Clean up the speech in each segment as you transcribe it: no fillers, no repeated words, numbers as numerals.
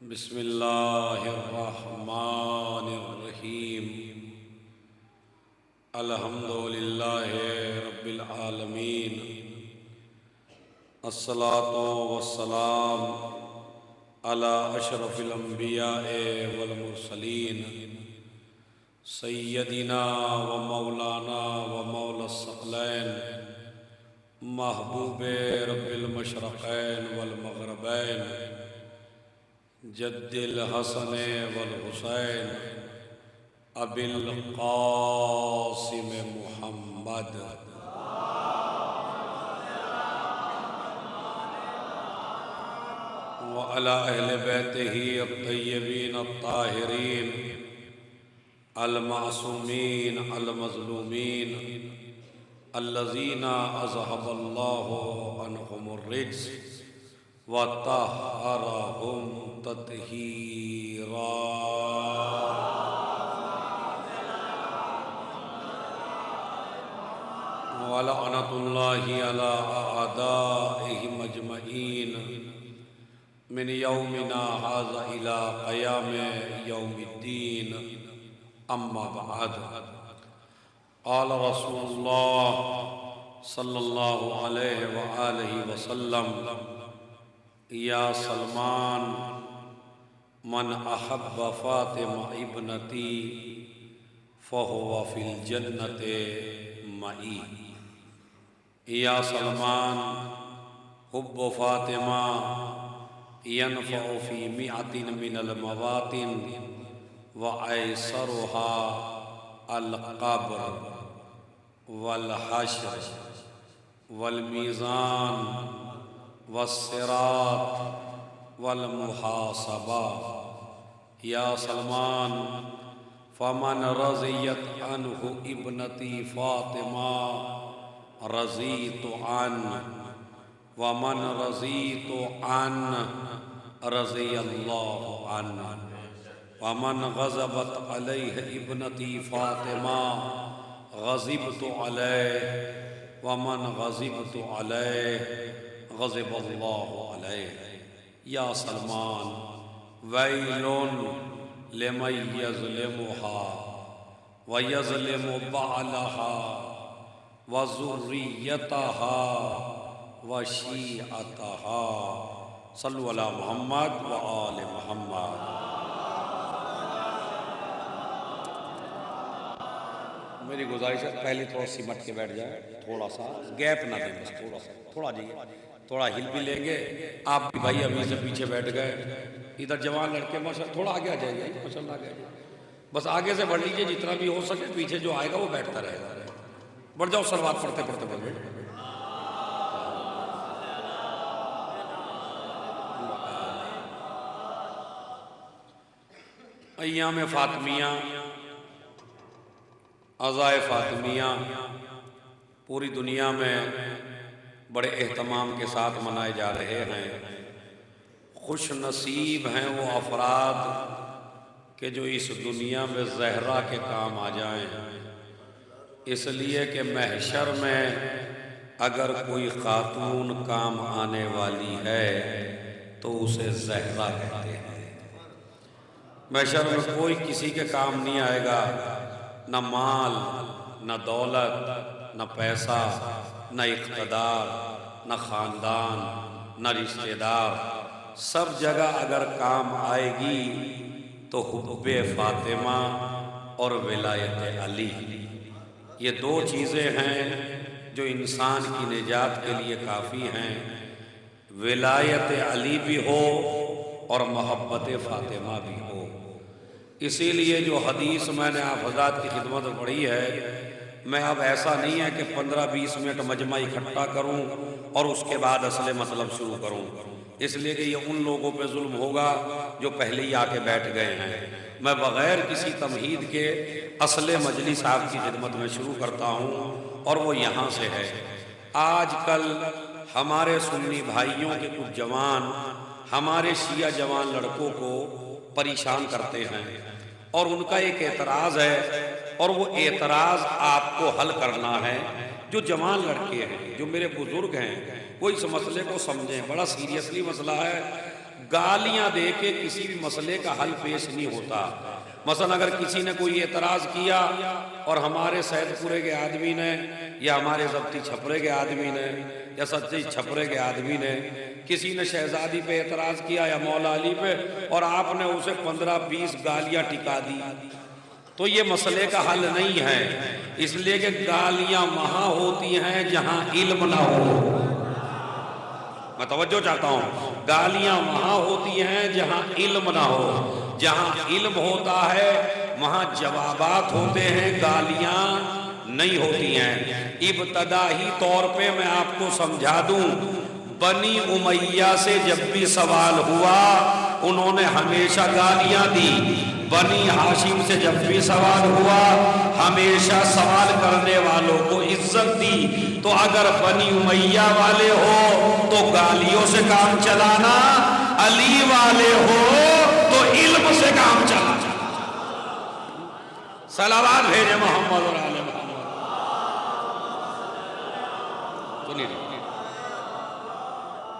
बिस्मिल्लाहिर्रहमानिर्रहीम। अल्हम्दुलिल्लाहि रब्बिल आलमीन। अस्सलातु वस्सलाम अला अशरफिल अंबियाए वल मुरसलीन सय्यदिना व मौलाना व मौलस सकलैन महबूबे रब्बिल मशरक़ैन वल मग़रिबैन जद्दिल हसन वल हुसैन अबिल क़ासिम मुहम्मद व अला अहले बैतिही अत्तय्यबीन अत्ताहिरीन अल-मासूमीन अल-मज़लूमीन अल्लज़ीना अज़हबल्लाहु अन्हुमुर रिज्स व तहहरहुम तत्हीरा। व लअनतुल्लाहि अला अअदाइहिम अजमईन मिन यौमिना हाज़ा इला क़याम यौमिद्दीन। अम्मा बअद। क़ाल रसूलुल्लाह सल्लल्लाहु अलैहि व आलिहि वसल्लम या सलमान मन अहब्ब फ़ातिमा इब्नती फ़हुव फ़िल जन्नति मई। या सलमान हुब्बु फ़ातिमा यनफ़उ फ़ी मिअतिन मिनल मवातिन व ऐसरुहा अल क़ब्र वल हश्र वल मीज़ान वस्सिरात वल मुहासबा। या सलमान फ़मन रज़ियत अन्हु इब्नती फ़ातिमा रज़ीतु अन वमन रज़ीतु अन रज़ियल्लाहु अन वमन ग़ज़बत अलैहि इब्नती फ़ातिमा ग़ज़िबतु अलैहि वमन ग़ज़िबतु अलैहि ग़ज़िबल्लाहु अलैहि। या सलमान वैलुन लिमन यज़लिमुहा व यज़लिमु बअलहा व ज़ुर्रियतहा व शीअतहा। सल्लु अला मुहम्मद व आले मुहम्मद। मेरी गुजारिश है पहले थोड़ा सिमट के बैठ जाए, थोड़ा सा गैप ना दें, बस थोड़ा जाइए, थोड़ा हिल भी लेंगे। आप भी भाई अभी से पीछे बैठ गए, इधर जवान लड़के माशाल्लाह थोड़ा आगे आ जाइए, माशाल्लाह आगे, बस आगे से बढ़ लीजिए जितना भी हो सके। पीछे जो आएगा वो बैठता रहेगा। बढ़ जाओ, सलवात पढ़ते पढ़ते बढ़ गए। अय्याम फ़ातिमिया, अज़ाए फ़ातिमिया पूरी दुनिया में बड़े एहतमाम के साथ मनाए जा रहे हैं। खुश नसीब हैं वो अफराद कि जो इस दुनिया में ज़हरा के काम आ जाएं, इसलिए कि महशर में अगर कोई खातून काम आने वाली है तो उसे ज़हरा कहते हैं। महशर में कोई किसी के काम नहीं आएगा, न माल, न दौलत, न पैसा, न इक़्तिदार, न ख़ानदान, न रिश्तेदार। सब जगह अगर काम आएगी तो हुब्बे फ़ातिमा और विलायत अली, ये दो चीज़ें हैं जो इंसान की निजात के लिए काफ़ी हैं। विलायत अली भी हो और मोहब्बत फ़ातिमा भी हो। इसीलिए जो हदीस मैंने आप हज़रात की खिदमत में पढ़ी है, मैं अब ऐसा नहीं है कि 15-20 मिनट मजमा इकट्ठा करूं और उसके बाद असले मतलब शुरू करूं, इसलिए कि ये उन लोगों पे जुल्म होगा जो पहले ही आके बैठ गए हैं। मैं बग़ैर किसी तमहीद के असले मजलिस आपकी खिदमत में शुरू करता हूं और वो यहाँ से है। आजकल हमारे सुन्नी भाइयों के कुछ जवान हमारे शिया जवान लड़कों को परेशान करते हैं और उनका एक एतराज़ है और वो एतराज़ आपको हल करना है। जो जवान लड़के हैं, जो मेरे बुजुर्ग हैं, वो इस मसले को समझें। बड़ा सीरियसली मसला है। गालियां दे के किसी भी मसले का हल पेश नहीं होता। मसलन अगर किसी ने कोई एतराज़ किया और हमारे सैदपुरे के आदमी ने या हमारे जब्ती छपरे के आदमी ने या सच्ची छपरे के आदमी ने किसी ने शहजादी पे एतराज़ किया या मौला अली पे और आपने उसे 15-20 गालियां टिका दी, तो ये मसले का हल नहीं है। इसलिए कि गालियां वहां होती हैं जहां इल्म ना हो। मैं तवज्जो चाहता हूं, गालियां वहां होती हैं जहां इल्म ना हो। जहां इल्म होता है वहां जवाबात होते हैं, गालियां नहीं होती हैं। इब्तदाही तौर पे मैं आपको समझा दूं, बनी उमैया से जब भी सवाल हुआ उन्होंने हमेशा गालियां दी। बनी हाशिम से जब भी सवाल हुआ हमेशा सवाल करने वालों को इज्जत दी। तो अगर बनी उमैया वाले हो तो गालियों से काम चलाना, अली वाले हो तो इल्म से काम चलाना। सलावत भेजे मोहम्मद और आले मोहम्मद।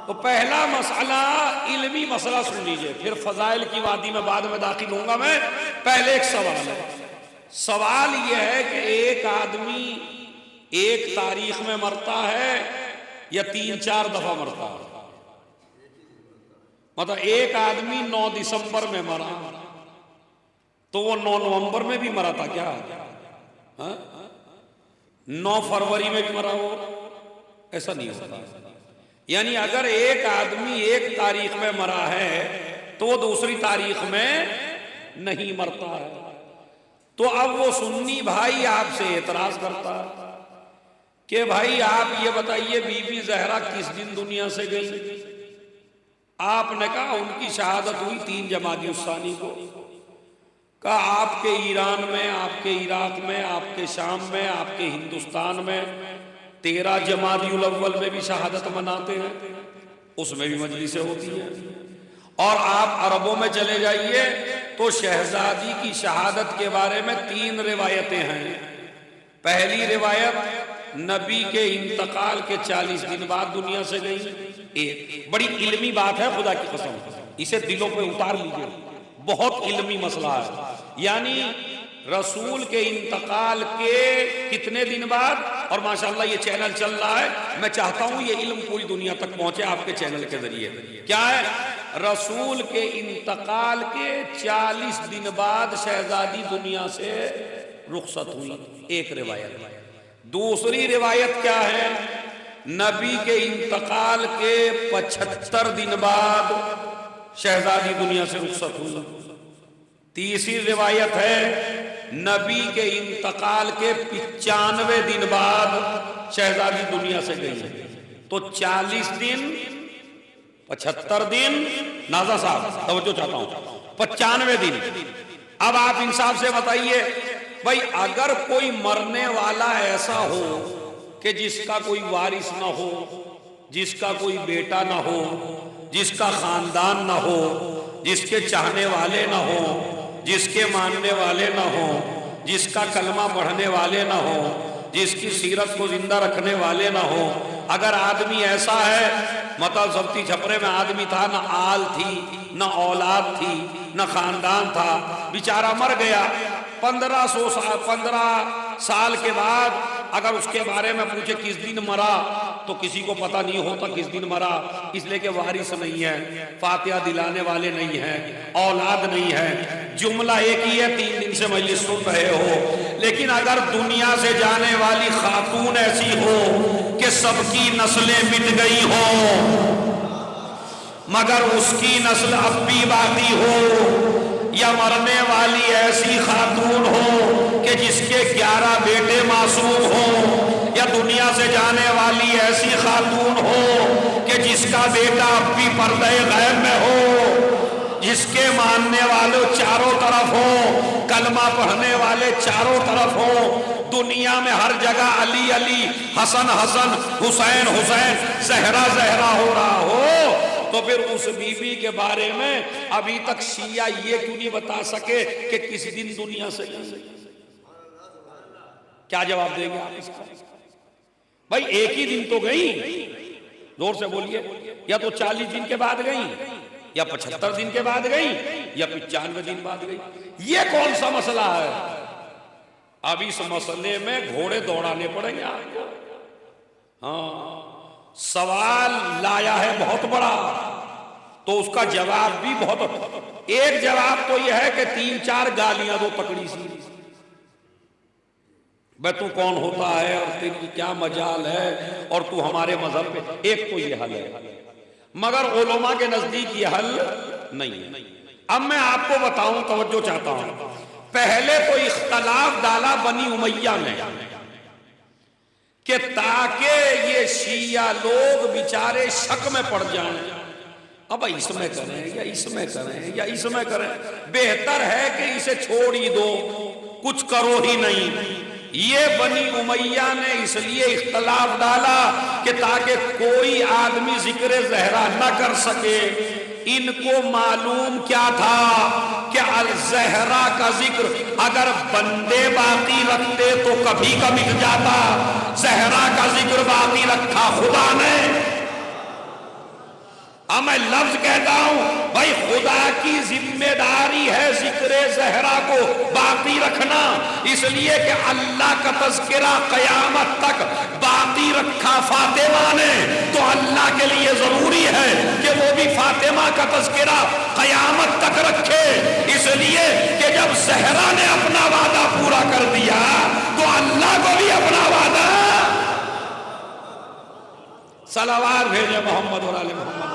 तो पहला मसला इल्मी मसला सुन लीजिए, फिर फजाइल की वादी में बाद में दाखिल होऊंगा मैं। पहले एक सवाल है। सवाल यह है कि एक आदमी एक तारीख में मरता है या 3-4 दफा मरता है। मतलब एक आदमी 9 दिसंबर में मरा तो वो 9 नवंबर में भी मरा था क्या? 9 फरवरी में भी मरा हो? ऐसा नहीं होता। यानी अगर एक आदमी एक तारीख में मरा है तो वो दूसरी तारीख में नहीं मरता है। तो अब वो सुन्नी भाई आपसे एतराज करता है कि भाई आप ये बताइए बीबी जहरा किस दिन दुनिया से गई? आपने कहा उनकी शहादत हुई 3 जमादी उस्सानी को। कहा आपके ईरान में, आपके इराक में, आपके शाम में, आपके हिंदुस्तान में 13 जमादियुल अव्वल में भी शहादत मनाते हैं, उसमें भी मजलिसें होती हैं। और आप अरबों में चले जाइए तो शहजादी की शहादत के बारे में 3 रिवायतें हैं। पहली रिवायत नबी के इंतकाल के 40 दिन बाद दुनिया से गई। एक बड़ी इल्मी बात है, खुदा की कसम, इसे दिलों पे उतार लीजिए, बहुत इल्मी मसला है। यानी रसूल के इंतकाल के कितने दिन बाद, और माशाल्लाह ये चैनल चल रहा है, मैं चाहता हूं ये इल्म पूरी दुनिया तक पहुंचे आपके चैनल के जरिए। क्या है? रसूल के इंतकाल के 40 दिन बाद शहजादी दुनिया से रुखसत हुई, एक रिवायत। दूसरी रिवायत क्या है? नबी के इंतकाल के 75 दिन बाद शहजादी दुनिया से रुखसत हुई। तीसरी रिवायत है नबी के इंतकाल के 95 दिन बाद शहजादी दुनिया से गई। तो 40 दिन, 75 दिन, नाजा साहब तवज्जो चाहता हूं, 95 दिन। अब आप इंसाफ से बताइए भाई, अगर कोई मरने वाला ऐसा हो कि जिसका कोई वारिस ना हो, जिसका कोई बेटा ना हो, जिसका खानदान ना हो, जिसके चाहने वाले ना हो, जिसके मानने वाले ना हो, जिसका कलमा पढ़ने वाले ना हो, जिसकी सीरत को जिंदा रखने वाले ना हो, अगर आदमी ऐसा है, मतलब जब्ती छपरे में आदमी था, ना आल थी, ना औलाद थी, ना खानदान था, बेचारा मर गया। 15 साल के बाद अगर उसके बारे में पूछे किस दिन मरा तो किसी को पता नहीं होता किस दिन मरा, इसलिए कि वारिस नहीं है, फातिहा दिलाने वाले नहीं है, औलाद नहीं है। जुमला एक ही है, 3 दिन से मजलिस सुन रहे हो। लेकिन अगर दुनिया से जाने वाली खातून ऐसी हो कि सबकी नस्लें मिट गई हो मगर उसकी नस्ल अब भी बाकी हो, या मरने वाली ऐसी खातून हो कि जिसके 11 बेटे मासूम हो, या दुनिया से जाने वाली ऐसी खातून हो कि जिसका बेटा अब भी पर्दे गैब में हो, जिसके मानने वाले चारों तरफ हो, कलमा पढ़ने वाले चारों तरफ हो, दुनिया में हर जगह अली अली, हसन हसन, हुसैन हुसैन, जहरा जहरा हो रहा हो, तो फिर उस बीबी के बारे में अभी तक शिया ये क्यों नहीं बता सके कि किस दिन दुनिया से गई? क्या जवाब देंगे आप इसका? भाई एक ही दिन तो गई, जोर से बोलिए, या तो 40 दिन के बाद गई, या 75 दिन के बाद गई या 95 दिन बाद गई? ये कौन सा मसला है? अब इस मसले में घोड़े दौड़ाने पड़ेंगे आपको। हाँ, सवाल लाया है बहुत बड़ा, तो उसका जवाब भी बहुत। एक जवाब तो यह है कि 3-4 गालियां दो तकड़ी सी, भाई तू कौन होता है और तेरी क्या मजाल है और तू हमारे मजहब पे। एक तो ये हल है, मगर उलमा के नजदीक ये हल नहीं है। अब मैं आपको बताऊं, तवज्जो चाहता हूं। पहले तो इख्तलाफ डाला बनी उमैया ने कि ताकि ये शिया लोग बेचारे शक में पड़ जाएं, अब इसमें करें या इसमें करें या इसमें करें, बेहतर है कि इसे छोड़ ही दो, कुछ करो ही नहीं। ये बनी उमैया ने इसलिए इख्तलाफ डाला कि ताकि कोई आदमी जिक्र ज़हरा न कर सके। इनको मालूम क्या था कि अल-ज़हरा का जिक्र अगर बंदे बाकी रखते तो कभी का मिट जाता, ज़हरा का जिक्र बाकी रखा खुदा ने। अब मैं लफ्ज कहता हूं, भाई खुदा की जिम्मेदारी है जिक्र ज़हरा को बाकी रखना, इसलिए कि अल्लाह का तज़किरा क़यामत तक बाकी रखा फातिमा ने, तो अल्लाह के लिए जरूरी है कि वो भी फातिमा का तज़किरा क़यामत तक रखे। इसलिए कि जब ज़हरा ने अपना वादा पूरा कर दिया तो अल्लाह को भी अपना वादा। सलावात भेजे मोहम्मद और आले मोहम्मद।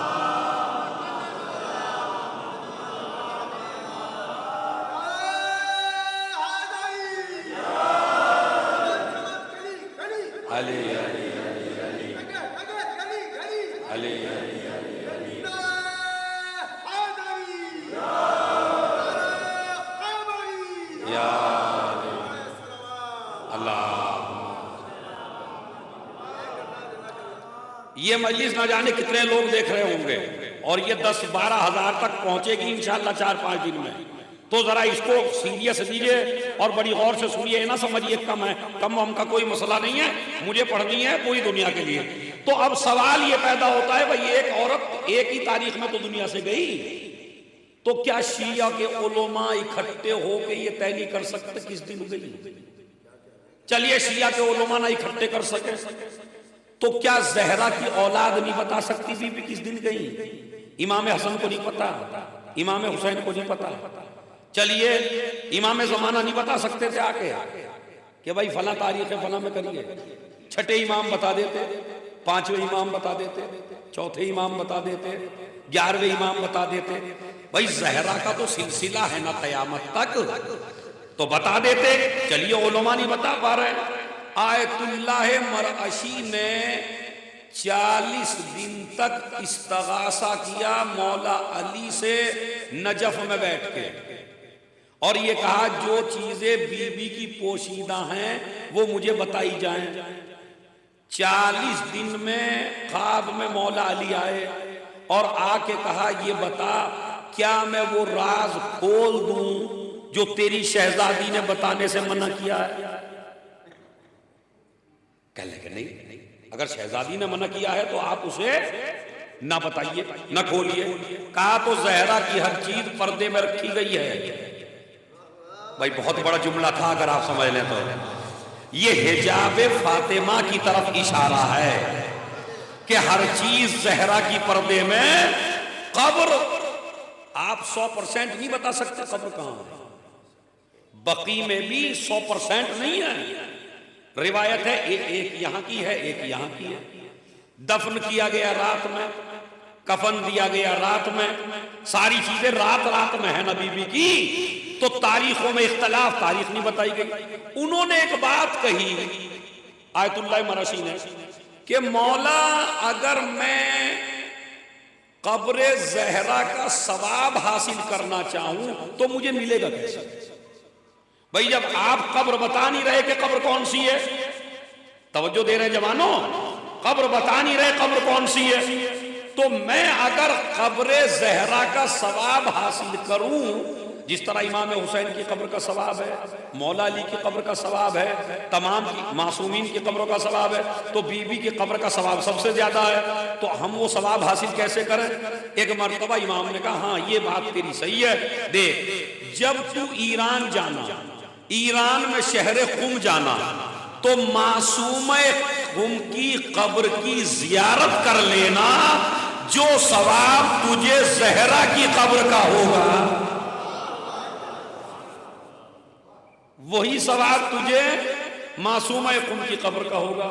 ये मजलिस ना जाने कितने लोग देख रहे होंगे और ये 10-12 हजार तक पहुंचेगी इंशाअल्लाह 4-5 दिन में। तो जरा इसको सीरियस लीजिए और बड़ी गौर से सुनिए, ना समझिए कम है, कम हम का कोई मसला नहीं है, मुझे पढ़नी है पूरी दुनिया के लिए। तो अब सवाल ये पैदा होता है, भाई एक औरत एक ही तारीख में तो दुनिया से गई, तो क्या शिया के उलमा इकट्ठे होके ये तय नहीं कर सकते किस दिन गई? चलिए शिया के उलमा ना इकट्ठे कर सके तो क्या ज़हरा की औलाद नहीं बता सकती बीबी किस दिन गई? इमाम हसन को नहीं पता, इमाम हुसैन को नहीं पता। चलिए इमाम ज़माना नहीं बता सकते थे आके कि भाई फला तारीख है फला में करिए। छठे इमाम बता देते, 5वें इमाम बता देते, चौथे इमाम बता देते, 11वें इमाम बता देते। भाई ज़हरा का तो सिलसिला है ना क़यामत तक, तो बता देते। चलिए उलमा नहीं बता पा रहे। आयतुल्लाह मरअशी ने 40 दिन तक इस्तगासा किया मौला अली से नजफ में बैठ के, और ये कहा जो चीजें बीबी की पोशीदा हैं वो मुझे बताई जाएं। 40 दिन में ख्वाब में मौला अली आए और आके कहा ये बता क्या मैं वो राज खोल दूं जो तेरी शहजादी ने बताने से मना किया है? कह लगे नहीं, अगर शहजादी ने मना किया है तो आप उसे ना बताइए ना खोलिए। कहा तो ज़हरा की हर चीज पर्दे में रखी गई है। भाई बहुत बड़ा जुमला था, अगर आप समझ लें तो ये हिजाब फातिमा की तरफ इशारा है कि हर चीज ज़हरा की पर्दे में। कब्र आप 100% नहीं बता सकते कब्र कहां है, बकी में भी 100% नहीं है। रिवायत है एक यहां की है एक यहां की है। दफन किया गया रात में, कफन दिया गया रात में, सारी चीजें रात में है ना बीबी की, तो तारीखों में इख्तलाफ, तारीख नहीं बताई गई। उन्होंने एक बात कही आयतुल्लाह मरअशी ने कि मौला अगर मैं कब्र ज़हरा का सवाब हासिल करना चाहूं तो मुझे मिलेगा कैसे? भाई जब आप कब्र बता नहीं रहे कि कब्र कौन सी है, तवज्जो दे रहे जवानों, कब्र बता नहीं रहे कब्र कौन सी है, तो मैं अगर कब्र ज़हरा का सवाब हासिल करूं जिस तरह इमाम हुसैन की कब्र का सवाब है, मौला अली की कब्र का सवाब है, तमाम की मासूमीन की कब्रों का सवाब है, तो बीबी की कब्र का सवाब सबसे ज्यादा है। तो हम वो सवाब हासिल कैसे करें? एक मरतबा इमाम ने कहा, हाँ ये बात तेरी सही है। देख, जब तू ईरान जाना, ईरान में शहर कुम जाना, तो मासूम कुम की कब्र की जियारत कर लेना, जो सवाब तुझे जहरा की कब्र का होगा वही सवाब तुझे मासूमा कुम की कब्र का होगा।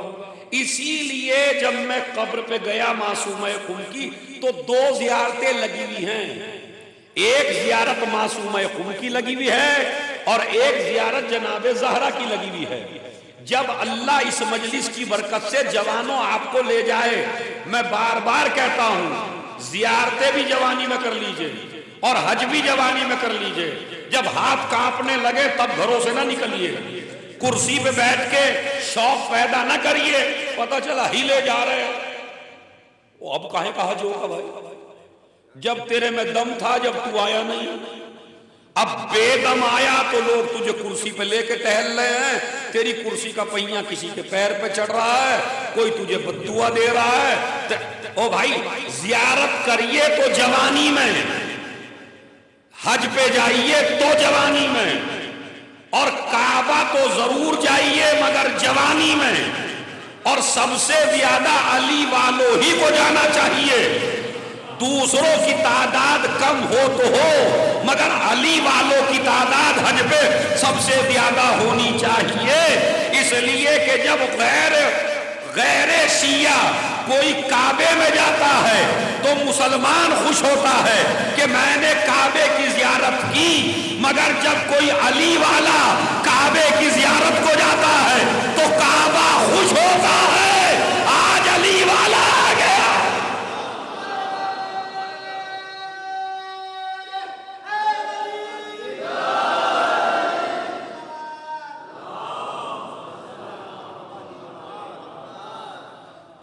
इसीलिए जब मैं कब्र पे गया मासूमा कुम की, तो 2 जियारतें लगी हुई हैं। एक जियारत मासूमा कुम की लगी हुई है और एक जियारत जनाबे ज़हरा की लगी हुई है। जब अल्लाह इस मजलिस की बरकत से जवानों आपको ले जाए, मैं बार बार कहता हूं, जियारतें भी जवानी में कर लीजिए और हज भी जवानी में कर लीजिए। जब हाथ कांपने लगे तब घरों से ना निकलिए, कुर्सी पे बैठ के शौक पैदा ना करिए, पता चला हिले जा रहे हैं। वो अब काहे का हज होगा भाई? जब तेरे में दम था, जब तू आया नहीं। अब बेदम आया तो लोग तुझे कुर्सी पे लेके टहल रहे हैं, तेरी कुर्सी का पहिया किसी के पैर पे चढ़ रहा है, कोई तुझे बद्दुआ दे रहा है। ओ भाई, जियारत करिए तो जवानी में, हज पे जाइए तो जवानी में, और काबा तो जरूर जाइए मगर जवानी में। और सबसे ज्यादा अली वालों ही को जाना चाहिए। दूसरों की तादाद कम हो तो हो, मगर अली वालों की तादाद हज पे सबसे ज्यादा होनी चाहिए। इसलिए कि जब गैर शिया कोई काबे में जाता है तो मुसलमान खुश होता है कि मैंने काबे की जियारत की, मगर जब कोई अली वाला काबे की जियारत को जाता है तो काबा खुश होता है, आज अली वाला आ गया।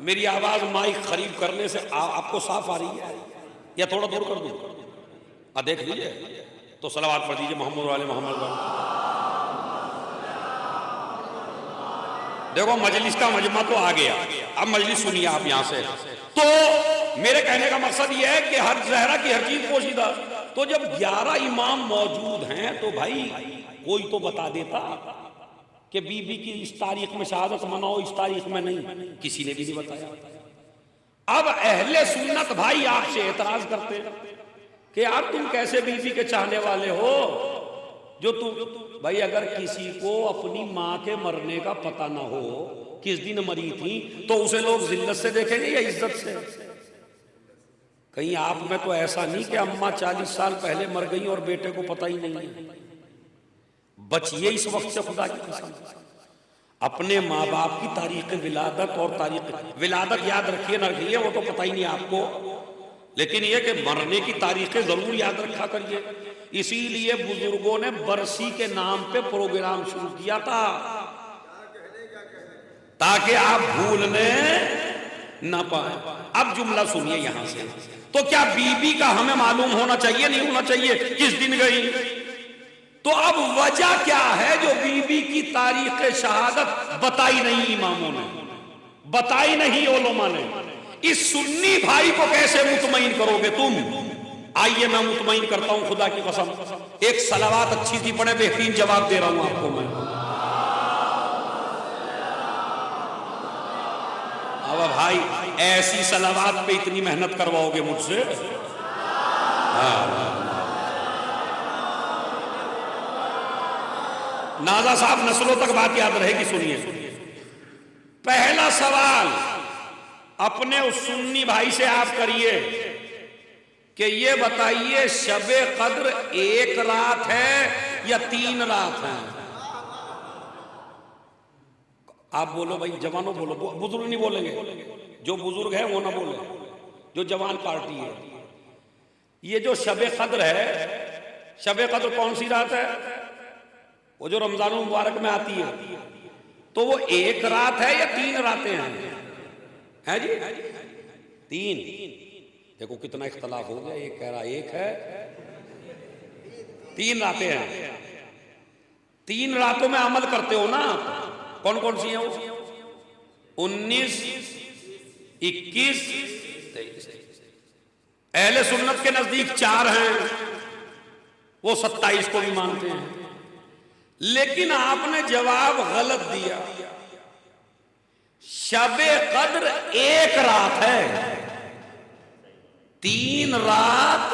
मेरी आवाज माइक करीब करने से आपको साफ आ रही है या थोड़ा दूर कर दूं? देख लीजिए तो सलावत पढ़ दीजिए मोहम्मद वाले मोहम्मद। देखो मजलिस का मजमा तो आ गया, अब मजलिस सुनिए आप यहां से। तो मेरे कहने का मकसद यह है कि हर जहरा की हर चीज पोशीदा। तो जब 11 इमाम मौजूद हैं तो भाई कोई तो बता देता कि बीबी की इस तारीख में शहादत मनाओ, इस तारीख में नहीं, किसी ने भी नहीं बताया। अब अहले सुन्नत भाई आपसे एतराज करते कि यार तुम कैसे बीबी के चाहने वाले हो, जो तुम भाई अगर किसी को अपनी माँ के मरने का पता ना हो, किस दिन मरी थी, तो उसे लोग जिल्लत से देखेंगे या इज्जत से? कहीं आप में तो ऐसा नहीं कि अम्मा 40 साल पहले मर गई और बेटे को पता ही नहीं है। बचिए इस वक्त से, खुदा की कसम। अपने माँ बाप की तारीख विलादत और तारीख विलादत याद रखिए ना रखिए, वो तो पता ही नहीं आपको, लेकिन ये कि मरने की तारीखें जरूर याद रखा करिए। इसीलिए बुजुर्गों ने बरसी के नाम पे प्रोग्राम शुरू किया था, ताकि आप भूलने ना पाए। अब जुमला सुनिए यहां से। तो क्या बीबी का हमें मालूम होना चाहिए, नहीं होना चाहिए किस दिन गई? तो अब वजह क्या है जो बीबी की तारीख शहादत बताई नहीं इमामों ने, बताई नहीं उलमा ने? इस सुन्नी भाई को कैसे मुतमईन करोगे तुम? आइए मैं मुतमईन करता हूं खुदा की कसम। एक सलावात अच्छी सी पढ़े, बेहतरीन जवाब दे रहा हूं आपको मैं। अब भाई ऐसी सलावात पे इतनी मेहनत करवाओगे मुझसे? नाजा साहब नस्लों तक बात याद रहेगी, सुनिए। पहला सवाल अपने उस सुन्नी भाई से आप करिए कि ये बताइए शबे कद्र 1 रात है या 3 रात है? आप बोलो भाई, जवानों बोलो, बुजुर्ग नहीं बोलेंगे। जो बुजुर्ग है वो ना बोले, जो जवान पार्टी है। ये जो शबे कद्र है, शबे कद्र कौन सी रात है? वो जो रमजान मुबारक में आती है। तो वो 1 रात है या 3 रातें हैं? है जी 3। देखो कितना इख्तलाफ हो गया, एक कह रहा 1 है, 3 रातें हैं, 3 रातों में अमल करते हो ना। कौन कौन सी है वो? 19, 21, 23। अहले सुन्नत के नजदीक 4 हैं, वो 27 को भी मानते हैं। लेकिन आपने जवाब गलत दिया। शबे कद्र 1 रात है, 3 रात।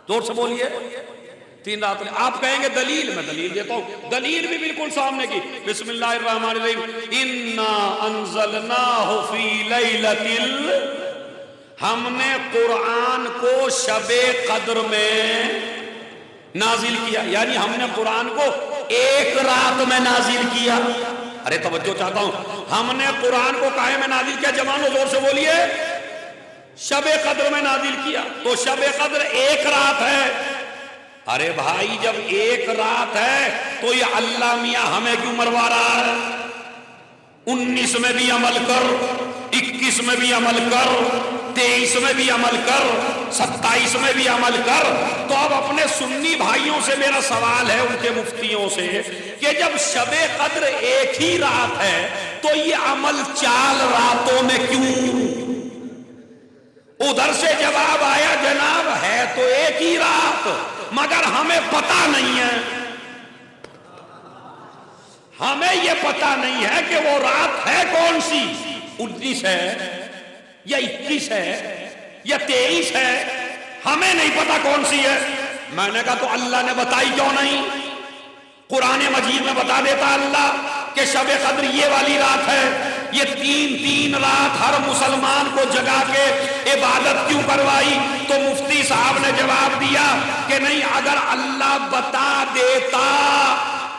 जोर से बोलिए, 3 रात। आप कहेंगे दलील, मैं दलील देता हूं। दलील भी बिल्कुल सामने की। बिस्मिल्लाहिर्रहमानिर्रहीम, इन्ना अंज़लनाहु फी लैलतिल, हमने कुरान को शबे कद्र में नाजिल किया, यानी हमने कुरान को 1 रात में नाजिल किया। अरे तवज्जो चाहता हूं, हमने कुरान को काहे में नाजिल किया? जवानों जोर से बोलिए, शबे कद्र में नाजिल किया। तो शबे कद्र 1 रात है। अरे भाई, जब 1 रात है तो ये अल्लाह मियां हमें क्यों मरवा रहा है? 19 में भी अमल कर, 21 में भी अमल कर, 23 में भी अमल कर, 27 में भी अमल कर। तो अब अपने सुन्नी भाइयों से मेरा सवाल है, उनके मुफ्तियों से, कि जब शबे कद्र 1 ही रात है तो ये अमल 4 रातों में क्यों? उधर से जवाब आया, जनाब है तो 1 ही रात, मगर हमें पता नहीं है। हमें यह पता नहीं है कि वो रात है कौन सी, 19 है या 21 है या 23 है, हमें नहीं पता कौन सी है। मैंने कहा तो अल्लाह ने बताई क्यों नहीं? कुरान मजीद में बता देता अल्लाह कि शबे कद्र ये वाली रात है। ये 3 रात हर मुसलमान को जगा के इबादत क्यों करवाई? तो मुफ्ती साहब ने जवाब दिया कि नहीं, अगर अल्लाह बता देता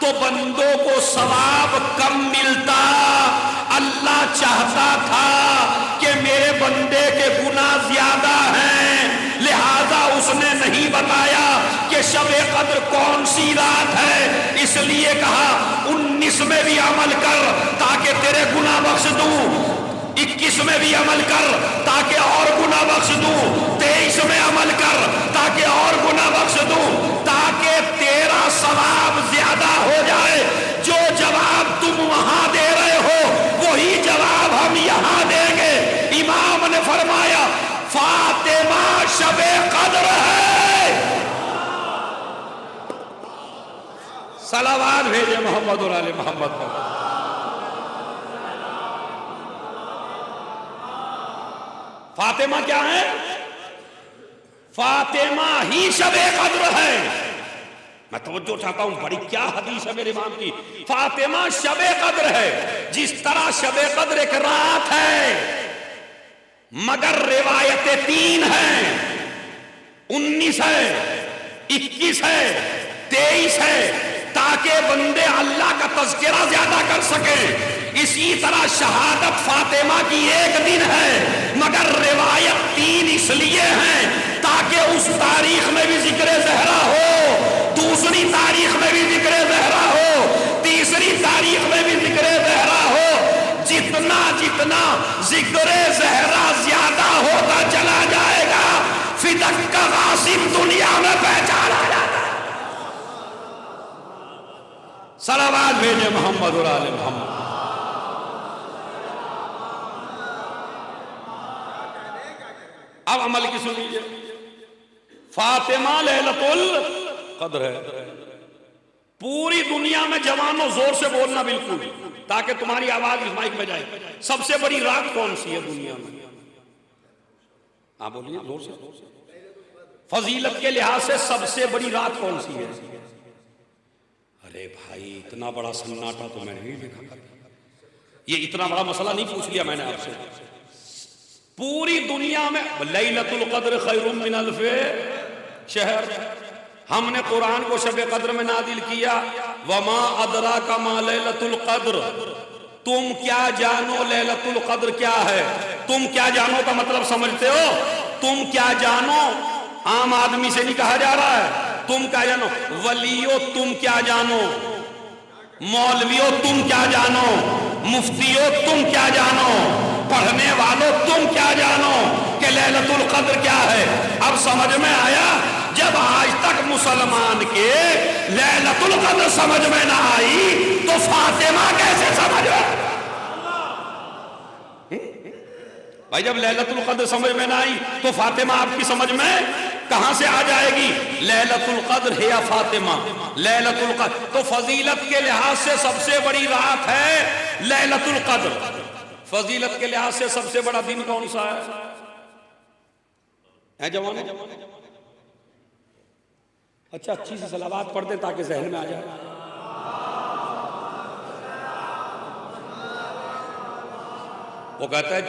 तो बंदों को सवाब कम मिलता। अल्लाह चाहता था कि मेरे बंदे के गुनाह ज्यादा हैं, लिहाजा उसने नहीं बताया कि शबे कद्र कौन सी रात है। इसलिए कहा 19 में भी अमल कर ताकि तेरे गुनाह बख्श दूं, 21 में भी अमल कर ताकि और गुनाह बख्श दूं, 23 में अमल कर ताकि और गुनाह बख्श दूं, ताकि तेरा सवाब ज्यादा हो जाए। जो जवाब तुम वहां दे रहे हो वही जवाब हम यहां देंगे। इमाम ने फरमाया फातिमा शबे कद्र है। सलावात भेजे मोहम्मद और आले मोहम्मद पर। फातिमा क्या है? फातिमा ही शबे कद्र है। मैं तवज्जो चाहता हूं, बड़ी क्या हदीस है मेरे इमाम की। फातिमा शबे कद्र है। जिस तरह शबे कद्र एक रात है, मगर रिवायतें 3 हैं, 19 है, 21 है, 23 है, ताकि बंदे अल्लाह का तज़किरा ज्यादा कर सके। इसी तरह शहादत फातिमा की 1 दिन है, मगर रिवायत 3 इसलिए हैं ताकि उस तारीख में भी जिक्र ज़हरा हो, दूसरी तारीख में भी जिक्र ज़हरा हो, तीसरी तारीख में भी जिक्र ज़हरा हो। जितना जितना जिक्र ज़हरा ज्यादा होता चला जाएगा, फिदक का गासिब दुनिया में पहचाना जाता है। सलावात भेजे मोहम्मद और आले मोहम्मद। अब अमल की सुन लीजिए। फातिमा लैलतुल कद्र है। पूरी दुनिया में जवानों जोर से बोलना बिल्कुल, ताकि तुम्हारी आवाज इस माइक में जाए। सबसे बड़ी रात कौन सी है दुनिया में? आप बोलिए जोर से। फजीलत के लिहाज से सबसे बड़ी रात कौन सी है? अरे भाई, इतना बड़ा सन्नाटा तो मैंने नहीं देखा। ये इतना बड़ा मसला नहीं पूछ लिया मैंने आपसे। पूरी दुनिया में लैलतुल कद्र खैरुम मिन अल्फे शहर। हमने कुरान को शबे कद्र में नादिल किया। वमा अदरा का मा लैलतुल कद्र, तुम क्या जानो लैलतुल कद्र क्या है? तुम क्या जानो का मतलब समझते हो? तुम क्या जानो आम आदमी से नहीं कहा जा रहा है। तुम क्या जानो? वलियो तुम क्या जानो? मौलवियो तुम क्या जानो? मुफ्तियो तुम क्या जानो? पढ़ने वालों तुम क्या जानो कि लैलतुल कद्र क्या है? अब समझ में आया जब आज तक मुसलमान के लैलतुल कद्र समझ में ना आई तो फातिमा कैसे समझ में? भाई जब लैलतुल कद्र समझ में ना आई तो फातिमा आपकी समझ में कहां से आ जाएगी? लैलतुल कद्र है या फातिमा? लैलतुल कद्र तो फजीलत के लिहाज से सबसे बड़ी रात है लैलतुल कद्र। फजीलत के लिहाज से सबसे बड़ा दिन कौन सा है जवानों? अच्छा अच्छी सी सलावत पढ़ दे ताकि जहन में आ जाए। वो कहता है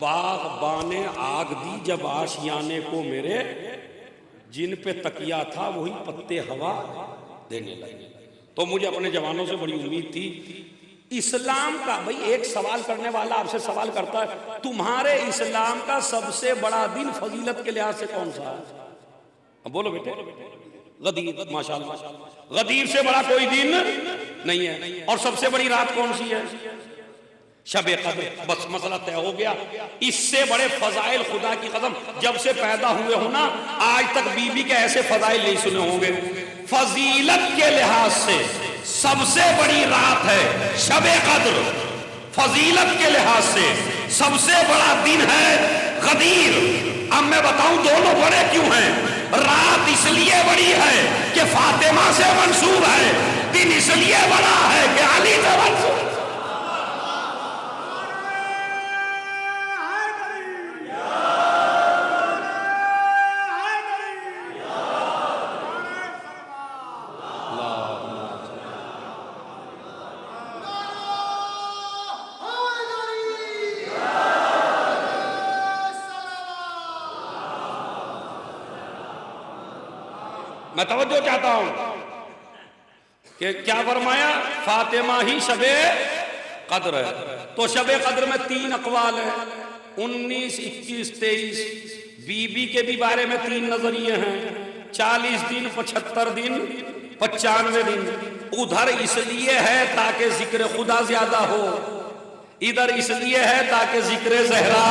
बाग़बाने आग दी जब आशियाने को मेरे, जिन पे तकिया था वही पत्ते हवा देने लगे। तो मुझे अपने जवानों से बड़ी उम्मीद थी। इस्लाम का, भाई एक सवाल करने वाला आपसे सवाल करता है तुम्हारे इस्लाम का सबसे बड़ा दिन फजीलत के लिहाज से कौन सा है? अब बोलो बेटे। गदीर, माशाअल्लाह। गदीर से बड़ा कोई दिन नहीं है। और सबसे बड़ी रात कौन सी है? शबे कद्र। बस मसला तय हो गया। इससे बड़े फजाइल खुदा की कसम जब से पैदा हुए हो ना आज तक बीबी के ऐसे फजाइल नहीं सुने होंगे। फजीलत के लिहाज से सबसे बड़ी रात है शबे कद्र। फजीलत के लिहाज से सबसे बड़ा दिन है गदीर। अब मैं बताऊं दोनों बड़े क्यों हैं? रात इसलिए बड़ी है कि फातिमा से मंसूब है, दिन इसलिए बड़ा है कि अली से मंसूब। मैं तवज्जो चाहता हूं कि क्या फरमाया? फातिमा ही शबे कद्र है। तो शबे कद्र में 3 अकवाल है, 19, 21, 23। बीबी के भी बारे में 3 नजरिए हैं, 40 दिन, 75 दिन, 95 दिन। उधर इसलिए है ताकि जिक्र खुदा ज्यादा हो, इधर इसलिए है ताकि जिक्र जहरा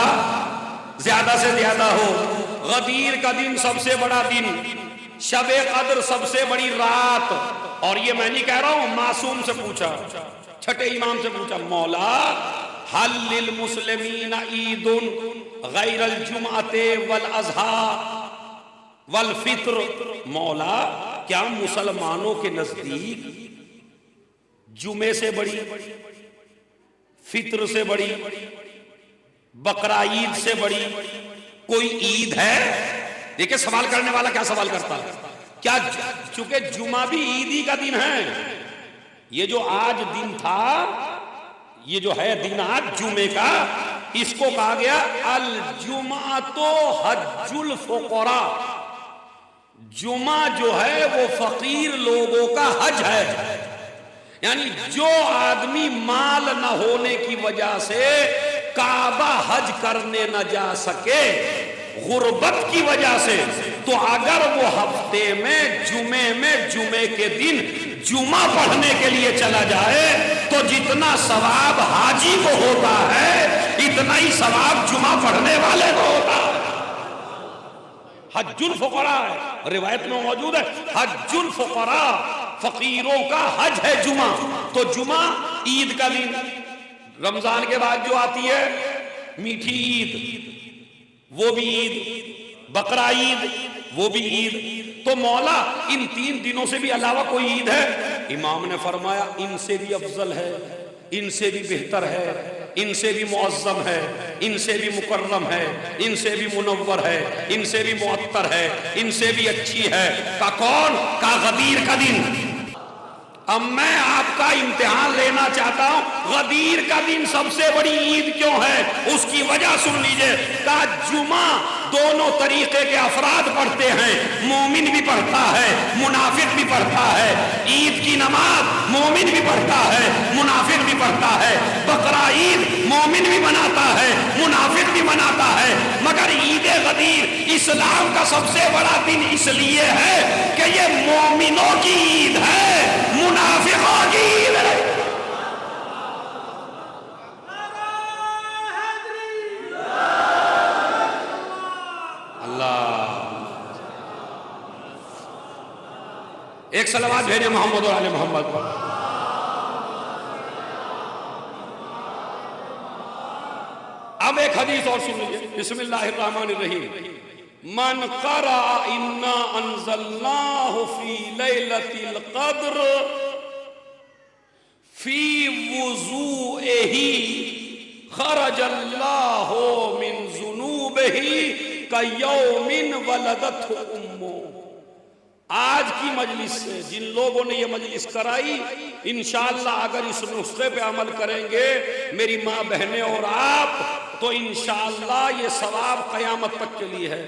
ज्यादा से ज्यादा हो। गदीर का दिन सबसे बड़ा दिन, शबे कद्र सबसे बड़ी रात। और ये मैं नहीं कह रहा हूं, मासूम से पूछा, छठे इमाम से पूछा, मौला हल लिल मुस्लिमीन ईदुन गैरल जुमअते वल अज़हा वल फित्र। मौला क्या मुसलमानों के नजदीक जुमे से बड़ी, फित्र से बड़ी, बकरा ईद से बड़ी कोई ईद है? देखिए सवाल करने वाला क्या सवाल करता है। क्या चूंकि जुमा भी ईद ही का दिन है, ये जो आज दिन था, ये जो है दिन आज जुमे का, इसको कहा गया अल जुमा तो हज्जुल फुकरा। जुमा जो है वो फकीर लोगों का हज है। यानी जो आदमी माल न होने की वजह से काबा हज करने न जा सके गुर्बत की वजह से, तो अगर वो हफ्ते में जुमे के दिन जुमा पढ़ने के लिए चला जाए तो जितना सवाब हाजी को होता है इतना ही सवाब जुमा पढ़ने वाले को होता है। हज्जुल फुकरा है, रिवायत में मौजूद है, हज्जुल फुकरा, फकीरों का हज है जुमा। तो जुमा ईद का दिन, रमजान के बाद जो आती है मीठी ईद वो भी ईद, बकरा ईद वो भी ईद। तो मौला इन 3 दिनों से भी अलावा कोई ईद है? इमाम ने फरमाया इनसे भी अफजल है, इनसे भी बेहतर है, इनसे भी मुअज्जम है, इनसे भी मुकर्रम है, इनसे भी मुनव्वर है, इनसे भी मुअत्तर है, इनसे भी अच्छी है। का कौन? का गदीर का दिन। अब मैं आपका इम्तिहान लेना चाहता हूं, गदीर का दिन सबसे बड़ी ईद क्यों है? उसकी वजह सुन लीजिए। का जुमा दोनों तरीके के अफराद पढ़ते हैं, मोमिन भी पढ़ता है, मुनाफिक भी पढ़ता है। ईद की नमाज मोमिन भी पढ़ता है, मुनाफिक भी पढ़ता है। बकरा ईद मोमिन भी मनाता है, मुनाफिक भी मनाता है। मगर ईद गदीर इस्लाम का सबसे बड़ा दिन इसलिए है कि ये मोमिनों की ईद है, मुनाफिकों की ईद है। एक सलावत भेजे मोहम्मद और आले मोहम्मद पर। अब एक हदीस और सुन लीजिए, बिस्मिल्लाहिर्रहमानिर्रहीम। मन क़रा इन्ना अंज़लनाहु फ़ी लैलतिल क़द्र फ़ी वुज़ूइही ख़रजल्लाहु मिन ज़ुनूबिही कयौमिन वलदतहु उम्मु। आज की मजलिस से जिन लोगों ने ये मजलिस कराई, इंशाअल्लाह अगर इस नुस्खे पे अमल करेंगे मेरी माँ बहनें और आप, तो इंशाअल्लाह ये सवाब क़यामत तक के लिए है।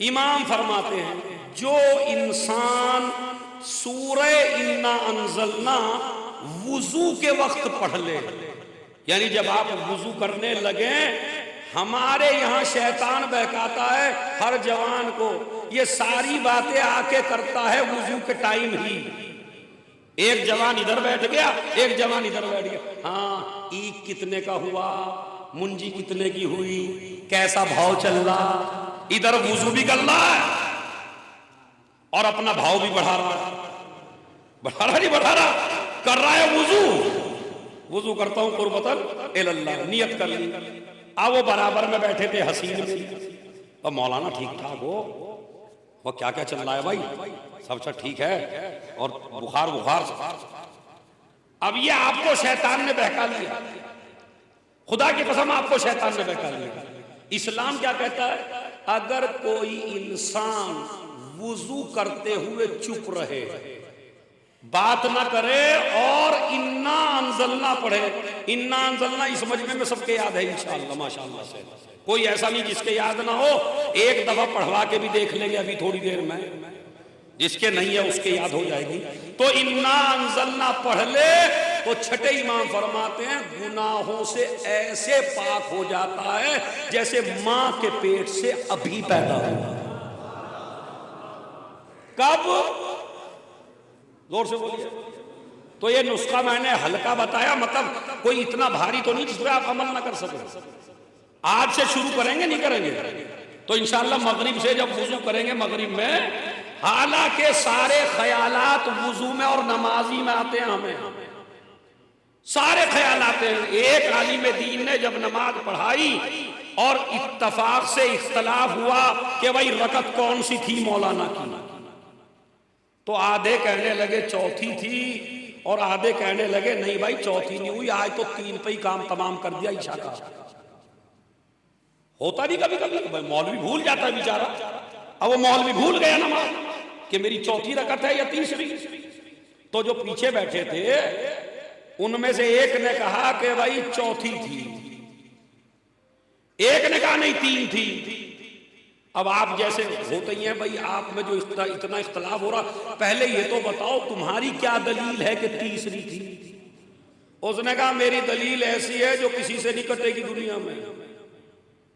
इमाम फरमाते हैं जो इंसान सूरह इन्ना अंज़लना वुजू के वक्त पढ़ ले, यानी जब आप वुजू करने लगे, हमारे यहाँ शैतान बहकाता है हर जवान को, ये सारी बातें आके करता है वुजू के टाइम ही। एक जवान इधर बैठ गया, एक जवान इधर बैठ गया, हाँ ईद कितने का हुआ, मुंजी कितने की हुई, कैसा भाव चल रहा, इधर वुजू भी कर रहा है और अपना भाव भी बढ़ा रहा है, बढ़ा रहा नहीं बढ़ा रहा, कर रहा है वुजू। वुजू करता हूं कुर्बतन इल्लल्लाह, नियत कर ली। अब वो बराबर में बैठे थे हसीन में, और मौलाना ठीक ठाक हो, वो क्या क्या चल रहा है भाई, सब ठीक है, और बुखार बुखार। अब ये आपको शैतान ने बहका लिया, खुदा की कसम आपको शैतान ने बहका लिया। इस्लाम क्या कहता है, अगर कोई इंसान वुजू करते हुए चुप रहे, बात ना करे और इन्ना अंज़लना पढ़े, इन्ना अंज़लना इस मजमे में सबके याद है इंशाअल्लाह माशाअल्लाह से, कोई ऐसा नहीं जिसके याद ना हो। एक दफा पढ़वा के भी देख लेंगे अभी थोड़ी देर में, जिसके नहीं है उसके याद हो जाएगी। तो इन्ना अंज़लना पढ़ ले तो छठे इमाम फरमाते हैं गुनाहों से ऐसे पाक हो जाता है जैसे मां के पेट से अभी पैदा हुआ। कब, जोर से बोलिए। तो ये नुस्खा मैंने हल्का बताया, मतलब कोई इतना भारी तो नहीं जिसमें आप अमल ना कर सके। आज से शुरू करेंगे, नहीं करेंगे तो इंशाअल्लाह मगरिब से जब वुजू करेंगे मगरिब में, हालांकि सारे ख्यालात वुजू में और नमाजी में आते हैं, हमें सारे ख्याल आते हैं। एक आलिम दीन ने जब नमाज पढ़ाई और इत्तफाक से इख्तलाफ हुआ कि भाई रकत कौन सी थी मौलाना की, तो आधे कहने लगे चौथी थी और आधे कहने लगे नहीं भाई चौथी नहीं हुई, आज तो 3 पे ही काम तमाम कर दिया ईशा का। होता नहीं कभी कभी, मौलवी भूल जाता है बेचारा। अब वो मौलवी भूल गया नमाज कि मेरी चौथी रकत है या तीसरी। तो जो पीछे बैठे थे उनमें से एक ने कहा कि भाई चौथी थी, एक ने कहा नहीं 3 थी। अब आप जैसे होते ही हैं भाई, आप में जो इतना इख्तलाफ हो रहा, पहले ये तो बताओ तुम्हारी क्या दलील है कि तीसरी थी। उसने कहा मेरी दलील ऐसी है जो किसी से नहीं कटेगी दुनिया में,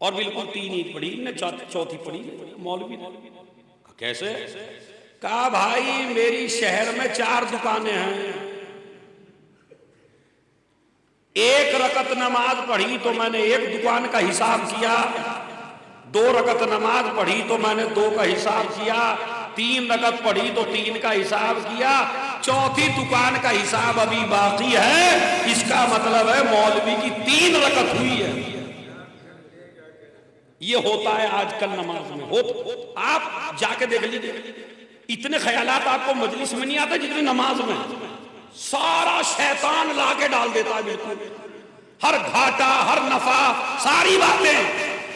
और बिल्कुल 3 ही पढ़ी ने, चौथी पढ़ी मौलवी ने। कैसे? कहा भाई मेरी शहर में 4 दुकानें हैं, एक रकत नमाज पढ़ी तो मैंने एक दुकान का हिसाब किया, 2 रकत नमाज पढ़ी तो मैंने 2 का हिसाब किया, 3 रकत पढ़ी तो 3 का हिसाब किया, चौथी दुकान का हिसाब अभी बाकी है। इसका मतलब है मौलवी की 3 रकत हुई है। ये होता है आजकल नमाज में, हो आप जाके देख लीजिए, इतने ख्यालात आपको मजलिस में नहीं आते जितने नमाज में। सारा शैतान ला के डाल देता है, बिल्कुल हर घाटा हर नफा सारी बातें।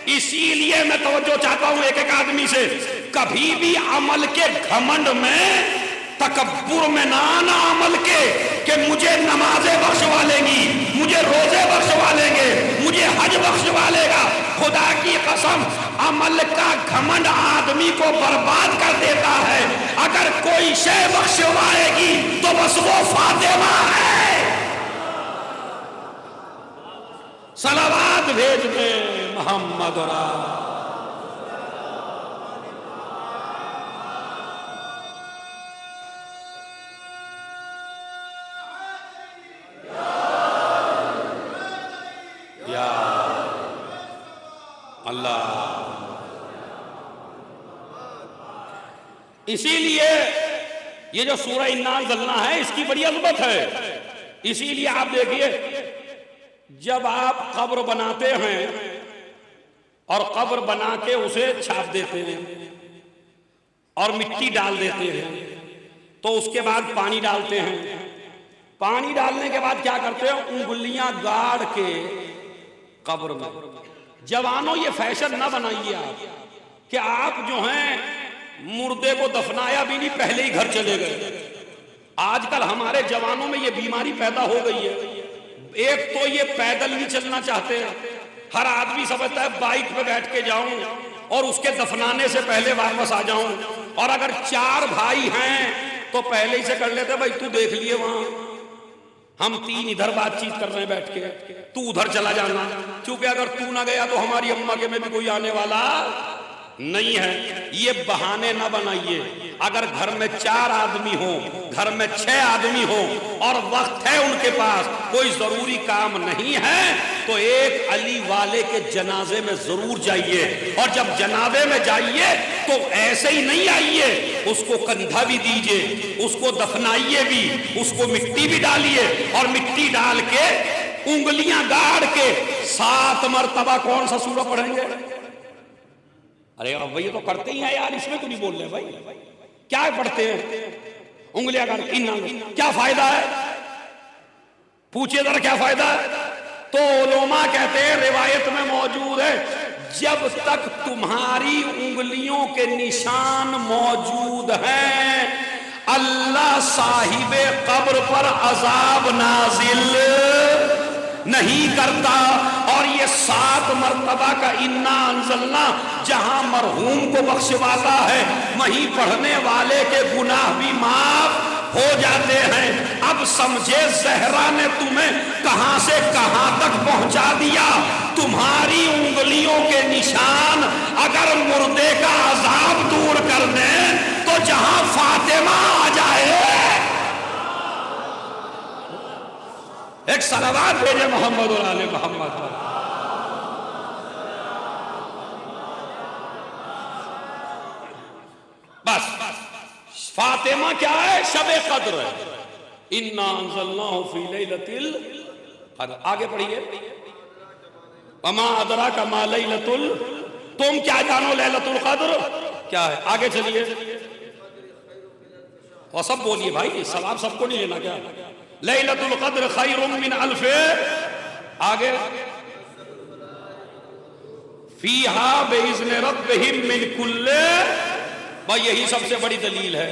इसीलिए मैं तवज्जो चाहता हूं एक एक आदमी से, कभी भी अमल के घमंड में, तकब्बुर में ना आना अमल के कि मुझे नमाजें बख्शवा लेंगी, मुझे रोजे बख्शवा लेंगे, मुझे हज बख्शवा लेगा। खुदा की कसम अमल का घमंड आदमी को बर्बाद कर देता है। अगर कोई शय बख्शवाएगी तो बस वो फातिमा है। सलावत भेज दे मोहम्मद या अल्लाह। इसीलिए ये जो सूरह इन्ना अंज़लना है इसकी बड़ी अज़मत है। इसीलिए आप देखिए, जब आप कब्र बनाते हैं और कब्र बना के उसे छाप देते हैं और मिट्टी डाल देते हैं, तो उसके बाद पानी डालते हैं। पानी डालने के बाद क्या करते हैं, उंगलियां गाड़ के कब्र में। जवानों, ये फैशन ना बनाइए आप कि आप जो हैं मुर्दे को दफनाया भी नहीं, पहले ही घर चले गए। आजकल हमारे जवानों में ये बीमारी पैदा हो गई है। एक तो ये पैदल नहीं चलना चाहते, हर आदमी समझता है बाइक पे बैठ के जाऊं और उसके दफनाने से पहले वापस आ जाऊं। और अगर 4 भाई हैं तो पहले ही से कर लेते, भाई तू देख लिए वहां, हम 3 इधर बातचीत कर रहे हैं बैठ के, तू उधर चला जाना, क्योंकि अगर तू ना गया तो हमारी अम्मा के में भी कोई आने वाला नहीं है। ये बहाने ना बनाइए। अगर घर में 4 आदमी हो, घर में 6 आदमी हो और वक्त है उनके पास, कोई जरूरी काम नहीं है, तो एक अली वाले के जनाजे में जरूर जाइए। और जब जनाजे में जाइए तो ऐसे ही नहीं आइए, उसको कंधा भी दीजिए, उसको दफनाइए भी, उसको मिट्टी भी डालिए और मिट्टी डाल के उंगलियां गाड़ के 7 मरतबा कौन सा सूरा पढ़ेंगे। अरे अब ये तो करते ही हैं यार, इसमें तो नहीं बोल रहे भाई। क्या पढ़ते हैं, उंगलियां गाड़ के इन्ना, क्या फायदा है, पूछिए जरा क्या फायदा है। तो उलमा कहते हैं, रिवायत में मौजूद है, जब तक तुम्हारी उंगलियों के निशान मौजूद हैं, अल्लाह साहिबे कब्र पर अजाब नाजिल नहीं करता। और ये 7 मरतबा का इन्ना अंज़लना जहां मरहूम को बख्शवाता है, वहीं पढ़ने वाले के गुनाह भी माफ हो जाते हैं। अब समझे ज़हरा ने तुम्हें कहां से कहां तक पहुंचा दिया। तुम्हारी उंगलियों के निशान अगर मुर्दे का अजाब दूर कर दें तो जहां फातिमा आ जाए, एक सलावत भेजे मोहम्मद और आले मोहम्मद पर। बस फातिमा क्या है, शबे कद्र है। इन्ना अंज़लनाहु फी लैलतिल कद्र। आगे पढ़िए, वमा अदराका मा लैलतुल, तुम क्या जानो लैलतुल कद्र क्या है। आगे चलिए और सब बोलिए भाई, सवाब सबको नहीं लेना क्या। लैलतुल कद्र खैरुम मिन अल्फे, आगे फीहा बिइज़्नि रब्बिहिम मिन कुल्ले, भाई यही सबसे बड़ी दलील है।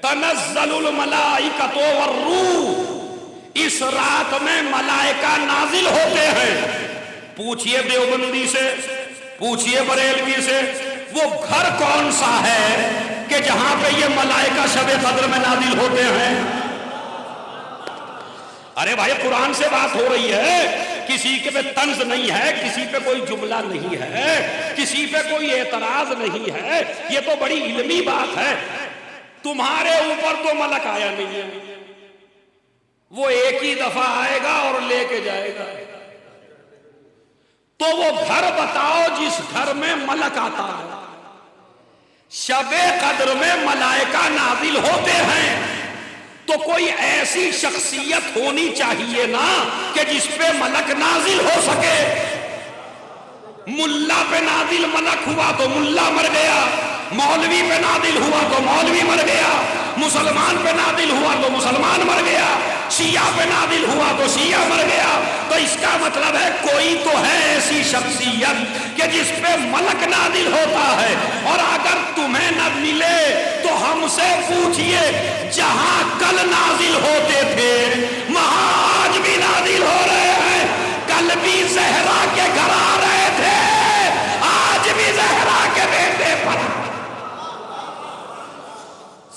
तनज़्ज़लुल मलाइकतु वर्रूह, इस रात में मलाइका नाजिल होते हैं। पूछिए देवबंदी से, पूछिए बरेलवी से, वो घर कौन सा है कि जहां पे ये मलाइका शबे कद्र में नाजिल होते हैं। अरे भाई कुरान से बात हो रही है, किसी के पे तंज नहीं है, किसी पे कोई जुमला नहीं है, किसी पे कोई एतराज नहीं है, ये तो बड़ी इल्मी बात है। तुम्हारे ऊपर तो मलक आया नहीं है, वो एक ही दफा आएगा और लेके जाएगा। तो वो घर बताओ जिस घर में मलक आता है। शबे कद्र में मलाइका नाजिल होते हैं, तो कोई ऐसी शख्सियत होनी चाहिए ना कि जिसपे मलक नाजिल हो सके। मुल्ला पे नाजिल मलक हुआ तो मुल्ला मर गया, मौलवी पे नाजिल हुआ तो मौलवी मर गया, मुसलमान पे नाजिल हुआ तो मुसलमान मर गया, शिया पे नाजिल हुआ तो शिया मर गया। तो इसका मतलब है कोई तो है ऐसी शख्सियत कि जिसपे मलक नाजिल होता है। और अगर तुम्हें न मिले तो हमसे पूछिए, जहां कल नाजिल होते थे वहां आज भी नाजिल हो रहे हैं। कल भी ज़हरा के घर आ रहे थे, आज भी ज़हरा के बेटे पर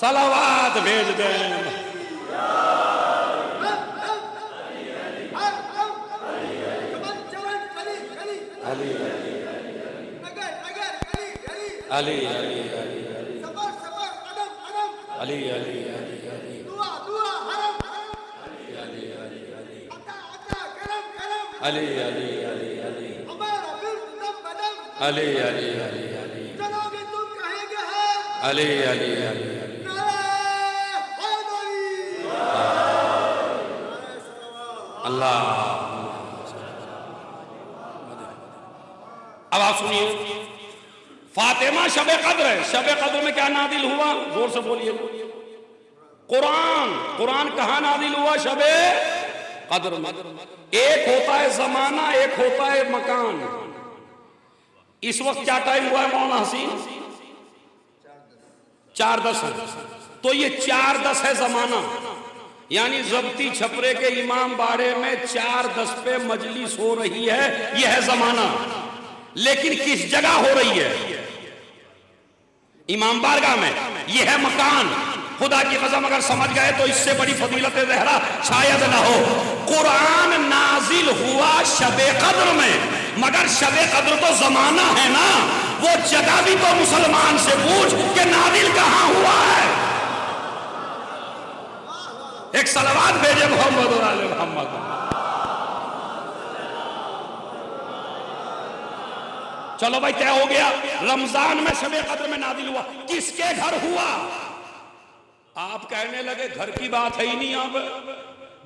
सलावत भेज दें। अली अली अली अली अली अली अली अली अली अली चलोगे तुम कहेंगे है अली अली अली अल्लाह। अब आप सुनिए, फातिमा शबे कद्र है। शबे कद्र में क्या नादिल हुआ? जोर से बोलिए। कुरान। कुरान कहां नादिल हुआ? शबे कद्र में। एक होता है जमाना, एक होता है मकान। इस वक्त क्या टाइम हुआ है मौलाना हसीन? 4:10 है। तो ये 4:10 है जमाना, यानी जब्ती छपरे के इमाम बाड़े में 4:10 पे मजलिस हो रही है। यह है जमाना। लेकिन किस जगह हो रही है? इमाम बारगाह में। यह है मकान। खुदा की कसम अगर समझ गए तो इससे बड़ी फजीलत ज़हरा शायद ना हो। कुरान नाजिल हुआ शबे कद्र में, मगर शबे कद्र तो जमाना है ना, वो जगह भी तो मुसलमान से पूछ कि नाजिल कहां हुआ है। एक सलावत भेजे मोहम्मद वाले मोहम्मद। चलो भाई, तय हो गया। रमजान में शबे कद्र में नाजिल हुआ। किसके घर हुआ? आप कहने लगे घर की बात है ही नहीं। यहाँ पे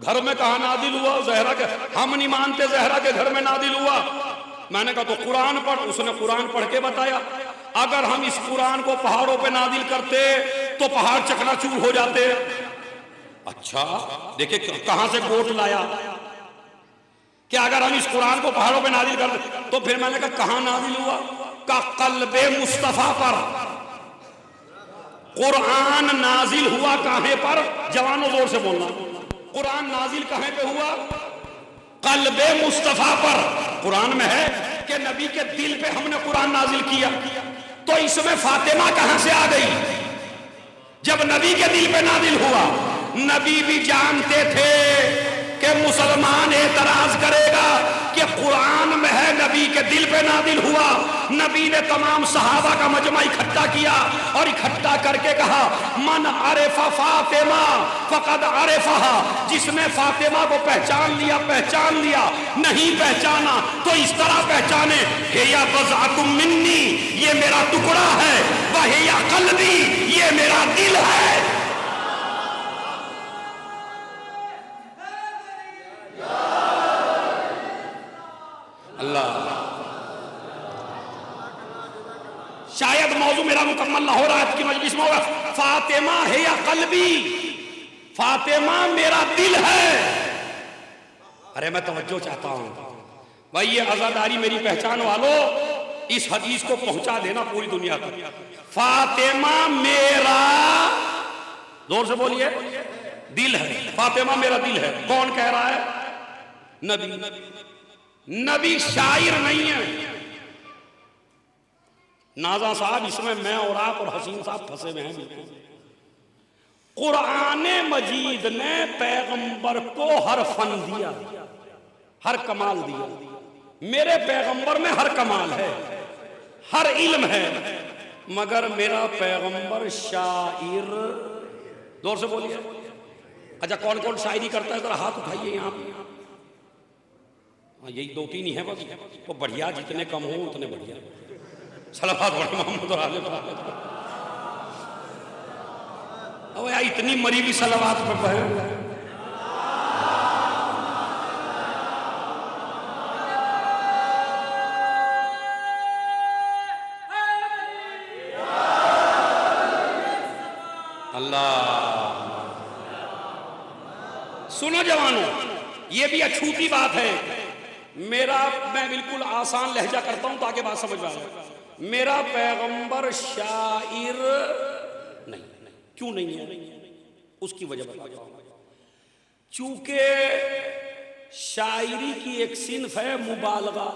घर में कहा नाजिल हुआ? ज़हरा के हम नहीं मानते ज़हरा के घर में नाजिल हुआ। मैंने कहा तो कुरान पढ़। उसने कुरान पढ़ के बताया। अगर हम इस कुरान को पहाड़ों पे नाजिल करते तो पहाड़ चकनाचूर हो जाते। अच्छा, देखिए कहां से कोट लाया कि अगर हम इस कुरान को पहाड़ों पे नाजिल करते। तो फिर मैंने कहा कहां नाजिल हुआ? का कल्बे मुस्तफा पर कुरान नाजिल हुआ। कहां पर? जवानों जोर से बोलना। कुरान नाजिल कहां पे हुआ? कल्बे मुस्तफा पर। कुरान में है कि नबी के दिल पे हमने कुरान नाजिल किया। तो इसमें फातिमा कहां से आ गई? जब नबी के दिल पे नाजिल हुआ, नबी भी जानते थे कि मुसलमान एतराज करेगा कि कुरान में है, नबी के दिल पे नाजिल हुआ। नबी ने तमाम सहाबा का मजमा इकट्ठा किया और इकट्ठा करके कहा, मन अरेफा फातिमा फकद अरेफहा। जिसने फातिमा को पहचान लिया, नहीं पहचाना तो इस तरह पहचाने, हिया बज़अतुम मिन्नी, ये मेरा टुकड़ा है, व हिया क़ल्बी, ये मेरा दिल है। अल्लाह। शायद मौजू मेरा मुकम्मल ना हो रहा है, मजलिस में होगा। फातिमा है या कल्बी, फातिमा मेरा दिल है। अरे मैं तवज्जो चाहता हूं भाई, ये आजादारी मेरी पहचान वालों, इस हदीस को पहुंचा देना पूरी दुनिया तक। फातिमा मेरा, जोर से बोलिए, दिल है। फातिमा मेरा दिल है। कौन कह रहा है? नबी। नबी शायर नहीं है। नाजा साहब, इसमें मैं और आप और हसीन साहब फंसे हुए हैं। कुरान मजीद ने पैगंबर को हर फन दिया, हर कमाल दिया। मेरे पैगंबर में हर कमाल है, हर इल्म है, मगर मेरा पैगंबर शायर। जोर से बोलिए। अच्छा, कौन कौन शायरी करता है? जरा हाथ उठाइए यहाँ पे। यही 2-3 ही है बस। वो बढ़िया, जितने कम हो उतने बढ़िया। सलावत मोहम्मद और आले मोहम्मद। अब यार इतनी मरी भी सलावत पर पढ़े। अल्लाह। सुनो जवानों, ये भी अछूती बात है। मैं बिल्कुल आसान लहजा करता हूं ताकि बात समझ में आ जाए। मेरा पैगंबर शायर नहीं। क्यों नहीं है? उसकी वजह बताता हूं। चूंकि शायरी की एक सिन्फ है मुबालगा।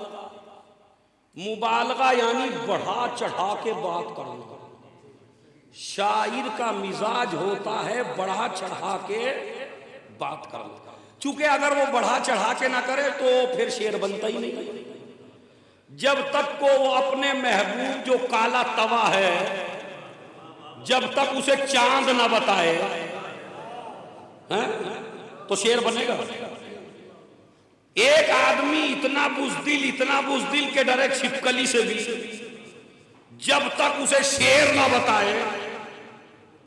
मुबालगा यानी बढ़ा चढ़ा के बात करना। शायर का मिजाज होता है बढ़ा चढ़ा के बात करना। चूंकि अगर वो बढ़ा चढ़ा के ना करे तो फिर शेर बनता ही नहीं। जब तक को वो अपने महबूब जो काला तवा है, जब तक उसे चांद ना बताए हैं, तो शेर बनेगा। एक आदमी इतना बुज़दिल के डरे छिपकली से भी, जब तक उसे शेर ना बताए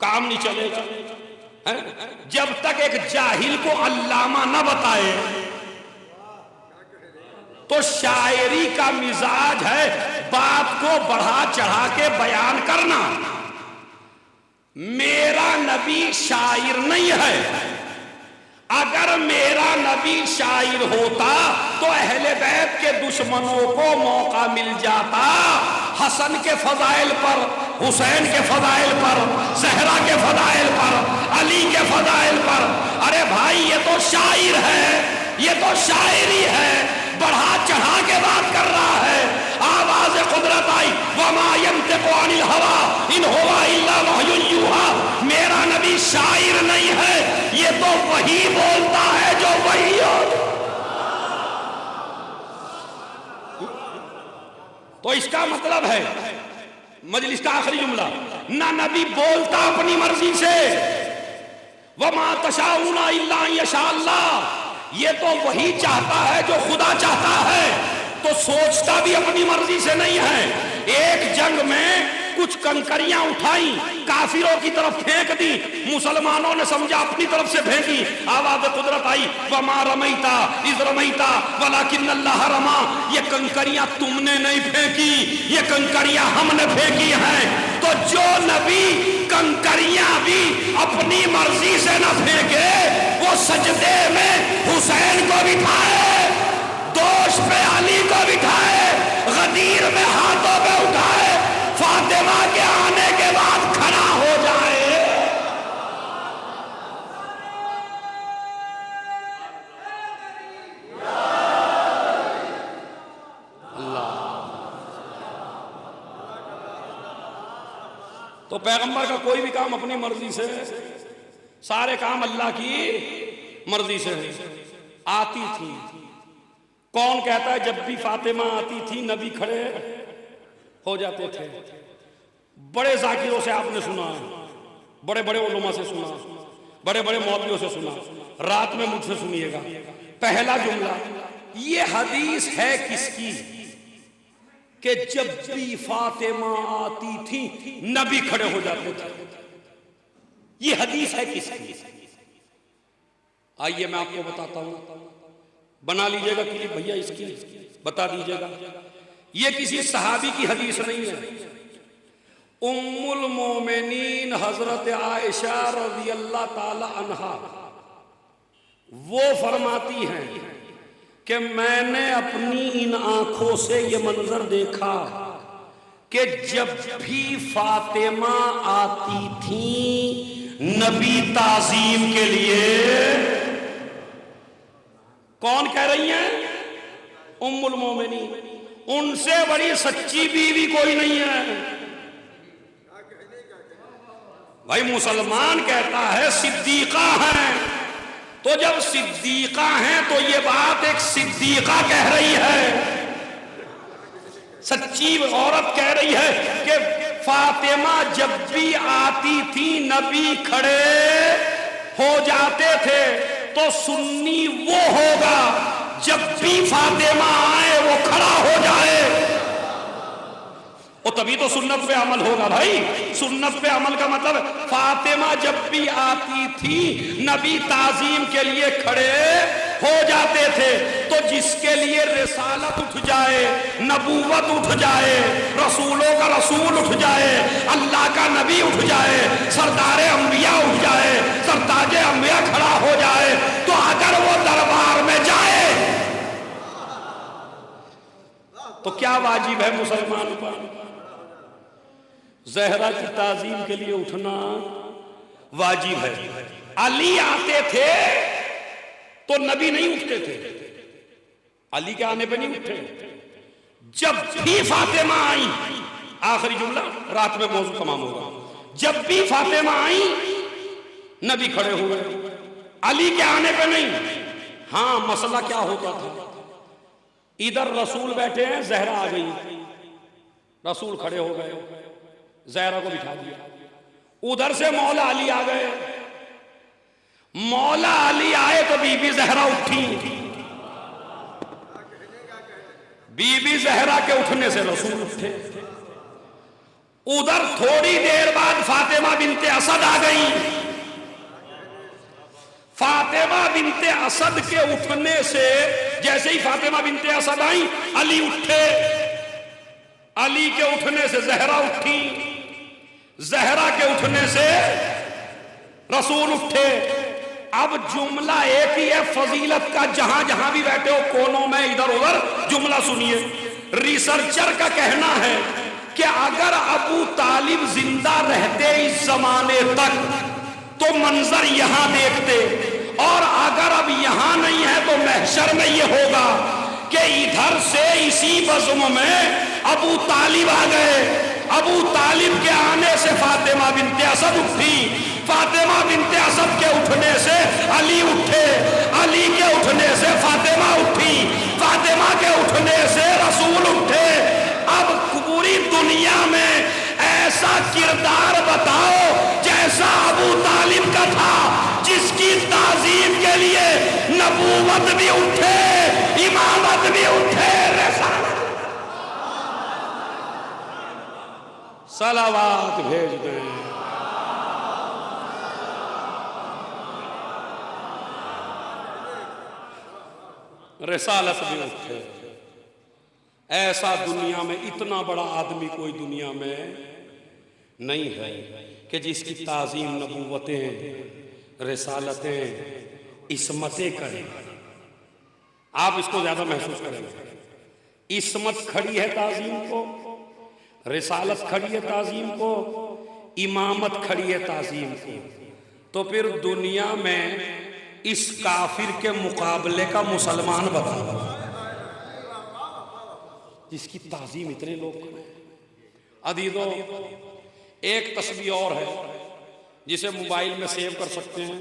काम नहीं चलेगा। जब तक एक जाहिल को अल्लामा ना बताए तो शायरी का मिजाज है बात को बढ़ा चढ़ा के बयान करना। मेरा नबी शायर नहीं है। अगर मेरा नबी शायर होता तो अहले बैत के दुश्मनों को मौका मिल जाता हसन के फजाइल पर, हुसैन के फजाइल पर, जहरा के फजाइल पर, अली के फजाइल पर। अरे भाई ये तो शायर है, ये तो शायरी है, बढ़ा चढ़ा के बात कर रहा है। आवाज कुदरत आई, वमा यंतिकु अनिल हवा इन हुवा इल्ला वह्युन यूहा। मेरा नबी शायर नहीं है, ये तो वही बोलता है जो वही हो। तो इसका मतलब है मजलिस का आखिरी जुमला, ना नबी बोलता अपनी मर्जी से, वमा तशाउना इल्ला यशाअल्लाह। ये तो वही चाहता है जो खुदा चाहता है, तो सोचता भी अपनी मर्जी से नहीं है। एक जंग में कुछ कंकरियां उठाई, काफिरों की तरफ फेंक दी, मुसलमानों ने समझा अपनी तरफ से फेंकी। आवाज कुदरत आई, वमा रमैता इज़ रमैता वलाकिन्नल्लाह रमा। ये कंकरियां तुमने नहीं फेंकी, ये कंकरियां हमने फेंकी हैं। तो जो नबी कंकरियां भी अपनी मर्जी से न फेंके, वो सजदे में हुसैन को बिठाए, दोष पे अली को बिठाए, गदीर में हाथों पे उठाए, फातिमा के आने के बाद खड़ा हो जाए। अल्लाह। तो पैगंबर का कोई भी काम अपनी मर्जी से, सारे काम अल्लाह की मर्जी से आती थी। कौन कहता है जब भी फातिमा आती थी नबी खड़े हो जाते थे? बड़े जाकिरों से आपने सुना, बड़े बड़े उलमा से सुना, बड़े बड़े मौलवियों से सुना, रात में मुझसे सुनिएगा। पहला जुमला, ये हदीस है किसकी कि जब भी फातिमा आती थी नबी खड़े हो जाते थे? ये हदीस है किसकी? आइए मैं आपको बताता हूं, बना लीजिएगा क्लिप भैया, इसकी बता दीजिएगा। ये किसी सहाबी की हदीस नहीं है। उम्मुल मोमिनीन हजरत आयशा रज़ियल्लाहु ताला अन्हा वो फरमाती हैं कि मैंने अपनी इन आंखों से ये मंजर देखा कि जब भी फातिमा आती थी नबी ताजीम के लिए। कौन कह रही हैं? उम्मुल मोमिनीन। उनसे बड़ी सच्ची बीवी कोई नहीं है। भाई मुसलमान कहता है सिद्दीका है, तो जब सिद्दीका हैं तो ये बात एक सिद्दीका कह रही है, सच्ची औरत कह रही है कि फातिमा जब भी आती थी नबी खड़े हो जाते थे। तो सुन्नी वो होगा जब भी फातिमा आए वो खड़ा हो जाए, और तभी तो सुन्नत पे अमल होगा। भाई सुन्नत पे अमल का मतलब फातिमा जब भी आती थी नबी ताजीम के लिए खड़े हो जाते थे। तो जिसके लिए रिसालत उठ जाए, नबूवत उठ जाए, रसूलों का रसूल उठ जाए, अल्लाह का नबी उठ जाए, सरदारे अंबिया उठ जाए, सरताजे अंबिया खड़ा हो जाए, तो अगर वो दरबार में जाए तो क्या वाजिब है मुसलमान पर? जहरा की ताजीम के लिए उठना वाजिब है। अली आते थे तो नबी नहीं उठते थे, अली के आने पे नहीं उठे। जब भी फातिमा आई, आखिरी जुमला, रात में मौजू तमाम होगा, जब भी फातिमा आई नबी खड़े हुए, अली के आने पे नहीं। हाँ मसला क्या होता था, इधर रसूल बैठे हैं, जहरा आ गई, रसूल खड़े हो गए, जहरा को बिठा दिया। उधर से मौला अली आ गए, मौला अली आए तो बीबी जहरा उठी, बीबी जहरा के उठने से रसूल उठे। उधर थोड़ी देर बाद फातिमा बिनते असद आ गई, फातिमा बिनते असद के उठने से, जैसे ही फातिमा बिनते असद आई, अली उठे, अली के उठने से जहरा उठी, जहरा के उठने से रसूल उठे। अब जुमला एक ही है फजीलत का, जहां जहां भी बैठे हो कोनों में इधर उधर जुमला सुनिए। रिसर्चर का कहना है कि अगर अबू तालिब जिंदा रहते इस जमाने तक तो मंजर यहां देखते, और अगर अब यहां नहीं है तो महशर में यह होगा कि इधर से इसी बज़्म में अबू तालिब आ गए। अबू तालिब के आने से फातिमा बिनते असद उठी, फातिमा बिनते असद के उठने से अली उठे, अली के उठने से फातिमा उठी, फातिमा के उठने से रसूल उठे। अब पूरी दुनिया में ऐसा किरदार बताओ जैसा अबू तालिब का था, जिसकी ताजीम के लिए नबूवत भी उठे, इमामत भी उठे, सलावात भेज दें। रिसालत भी उठे। ऐसा दुनिया में इतना बड़ा आदमी कोई दुनिया में नहीं है कि जिसकी ताजीम नबूवतें, रिसालतें, इस्मतें करें। आप इसको ज्यादा महसूस करेंगे। इस्मत खड़ी है ताजीम को, रिसालत खड़ी है ताजीम को, इमामत खड़ी है ताजीम को, तो फिर दुनिया में इस काफिर के मुकाबले का मुसलमान बताओ जिसकी ताजीम इतने लोग करें। अदीदो, एक तस्वीर और है जिसे मोबाइल में सेव कर सकते हैं,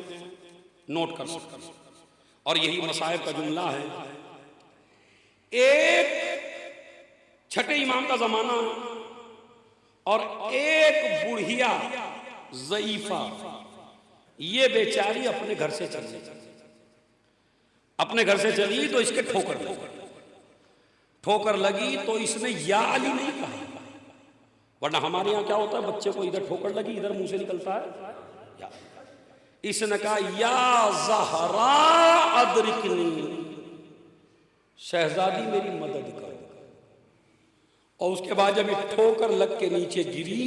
नोट कर सकते हैं, और यही मसाइब का जुमला है। एक छठे इमाम का जमाना और एक बुढ़िया ज़ईफा, ये बेचारी अपने घर से चली, अपने घर से चली तो इसके ठोकर लगी तो इसने या अली नहीं कहा, वरना हमारे यहां क्या होता है, बच्चे को इधर ठोकर लगी इधर मुंह से निकलता है या। इसने कहा या ज़हरा अदरिकनी, शहजादी मेरी मदद करो। और उसके बाद जब ठोकर लग के नीचे गिरी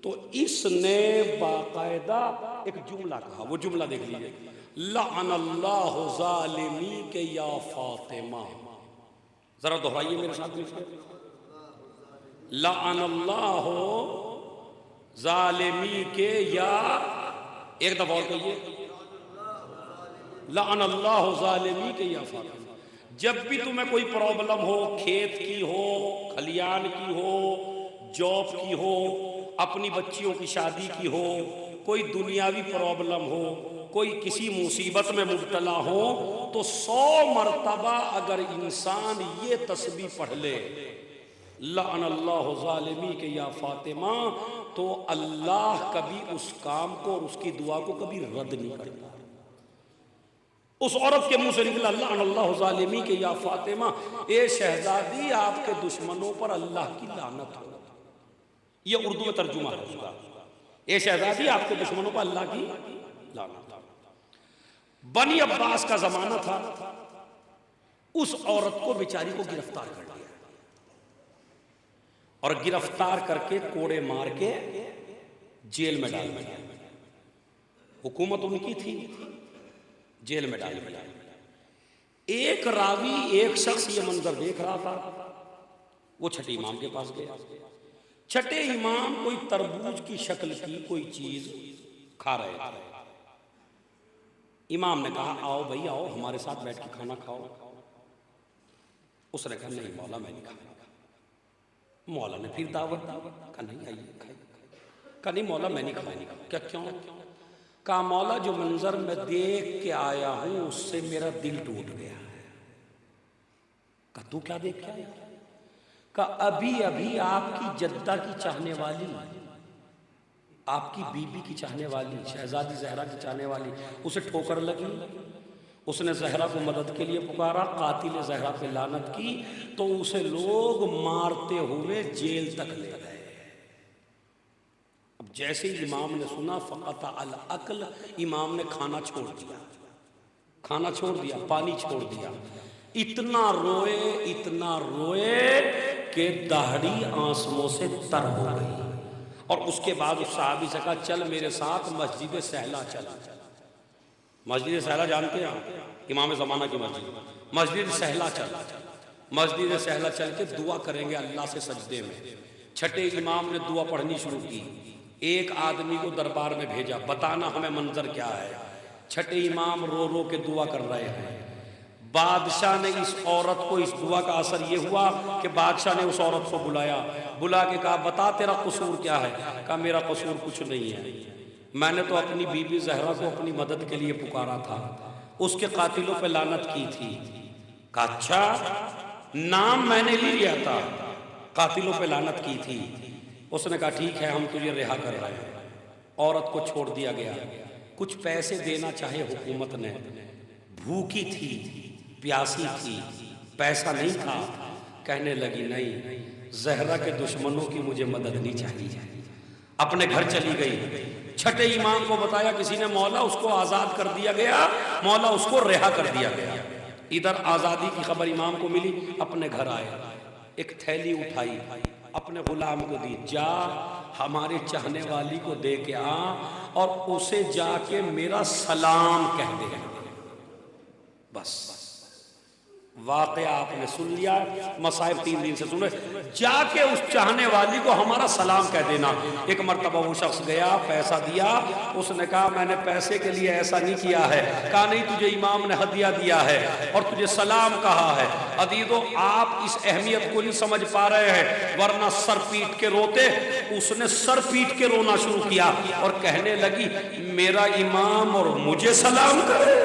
तो इसने बाकायदा एक जुमला कहा। वो जुमला देख लीजिए, लअनल्लाहु ज़ालिमी के या फातिमा। जरा दोहराइए मेरे साथ मिलकर, लअनल्लाहु ज़ालिमी के या, एक दफा और कहिए, लअनल्लाहु ज़ालिमी के या फातिमा। जब भी तुम्हें कोई प्रॉब्लम हो, खेत की हो, खलियान की हो, जॉब की हो, अपनी बच्चियों की शादी की हो, कोई दुनियावी प्रॉब्लम हो, कोई किसी मुसीबत में मुब्तला हो, तो 100 मरतबा अगर इंसान ये तस्बीह पढ़ ले, लअनल्लाहु ज़ालिमी के या फातिमा, तो अल्लाह कभी उस काम को और उसकी दुआ को कभी रद्द नहीं करता। उस औरत के मुंह से निकला लअनल्लाहु ज़ालिमी के या फातिमा, ए शहजादी आपके दुश्मनों पर अल्लाह की लानत हो। ये उर्दू में तर्जुमा है उसका, ए शहजादी आपके दुश्मनों पर अल्लाह की लानत। बनी अब्बास का जमाना था, उस औरत को बेचारी को गिरफ्तार कर लिया और गिरफ्तार करके कोड़े मार के जेल में डाल दिया। हुकूमत उनकी थी, जेल में डाल दिया। एक रावी, एक शख्स ये मंजर देख रहा था, वो छठे इमाम के पास गया। छठे इमाम कोई तरबूज की शक्ल की कोई चीज खा रहे थे। इमाम ने कहा आओ भाई आओ, हमारे साथ बैठ के खाना खाओ। उसने कहा नहीं मौला मैं नहीं खाऊंगा। मौला ने फिर दावत कहा नहीं आइए खाइए। कहा नहीं मौला मैं नहीं खाऊंगा। क्या क्यों? कहा मौला जो मंजर मैं देख के आया हूं उससे मेरा दिल टूट गया है। कहा तू क्या देख के आया? कहा अभी अभी आपकी जद्दा की चाहने वाली, आपकी बीबी की चाहने वाली, शहजादी ज़हरा की चाहने वाली, उसे ठोकर लगी। उसने ज़हरा को मदद के लिए पुकारा, कातिल ज़हरा पे लानत की, तो उसे लोग मारते हुए जेल तक ले गए। जैसे ही इमाम ने सुना फ़क़ता अल अक्ल, इमाम ने खाना छोड़ दिया, खाना छोड़ दिया, पानी छोड़ दिया। इतना रोए कि दाढ़ी आंसुओं से तर हो गई। और उसके बाद उस सहाबी से कहा चल मेरे साथ मस्जिद सहला चल। मस्जिद सहला जानते हैं, इमाम ज़माना की मस्जिद, मस्जिद सहला चल। मस्जिद सहला चल के दुआ करेंगे अल्लाह से सजदे में। छठे इमाम ने दुआ पढ़नी शुरू की। एक आदमी को दरबार में भेजा, बताना हमें मंजर क्या है। छठे इमाम रो रो के दुआ कर रहे हैं। बादशाह ने इस औरत को, इस दुआ का असर ये हुआ कि बादशाह ने उस औरत को बुला के कहा बता तेरा कसूर क्या है। कहा मेरा कसूर कुछ नहीं है, मैंने तो अपनी बीबी जहरा को अपनी मदद के लिए पुकारा था, उसके कातिलों पे लानत की थी। कहा अच्छा, नाम मैंने लिया था, कातिलों पे लानत की थी। उसने कहा ठीक है हम तुझे रिहा कर रहे हैं। औरत को छोड़ दिया गया। कुछ पैसे देना चाहे हुकूमत ने, भूखी थी, प्यासी थी, पैसा नहीं था। कहने लगी नहीं, जहरा के दुश्मनों की मुझे मदद नहीं चाहिए। अपने घर चली गई। छठे इमाम को बताया किसी ने, मौला उसको आज़ाद कर दिया गया, मौला उसको रिहा कर दिया गया। इधर आज़ादी की खबर इमाम को मिली, अपने घर आए, एक थैली उठाई, अपने गुलाम को दी, जा हमारे चाहने वाली को दे के आ और उसे जाके मेरा सलाम कह दे। बस वाक़या आपने सुन लिया, मसाइब 3 दिन से सुन रहे। जाके उस चाहने वाली को हमारा सलाम कह देना। एक मरतबा वो शख्स गया, पैसा दिया, उसने कहा मैंने पैसे के लिए ऐसा नहीं किया है। कहा नहीं, तुझे इमाम ने हदिया दिया है और तुझे सलाम कहा है। अदीदो आप इस अहमियत को नहीं समझ पा रहे हैं, वरना सर पीट के रोते। उसने सर पीट के रोना शुरू किया और कहने लगी मेरा इमाम और मुझे सलाम करे।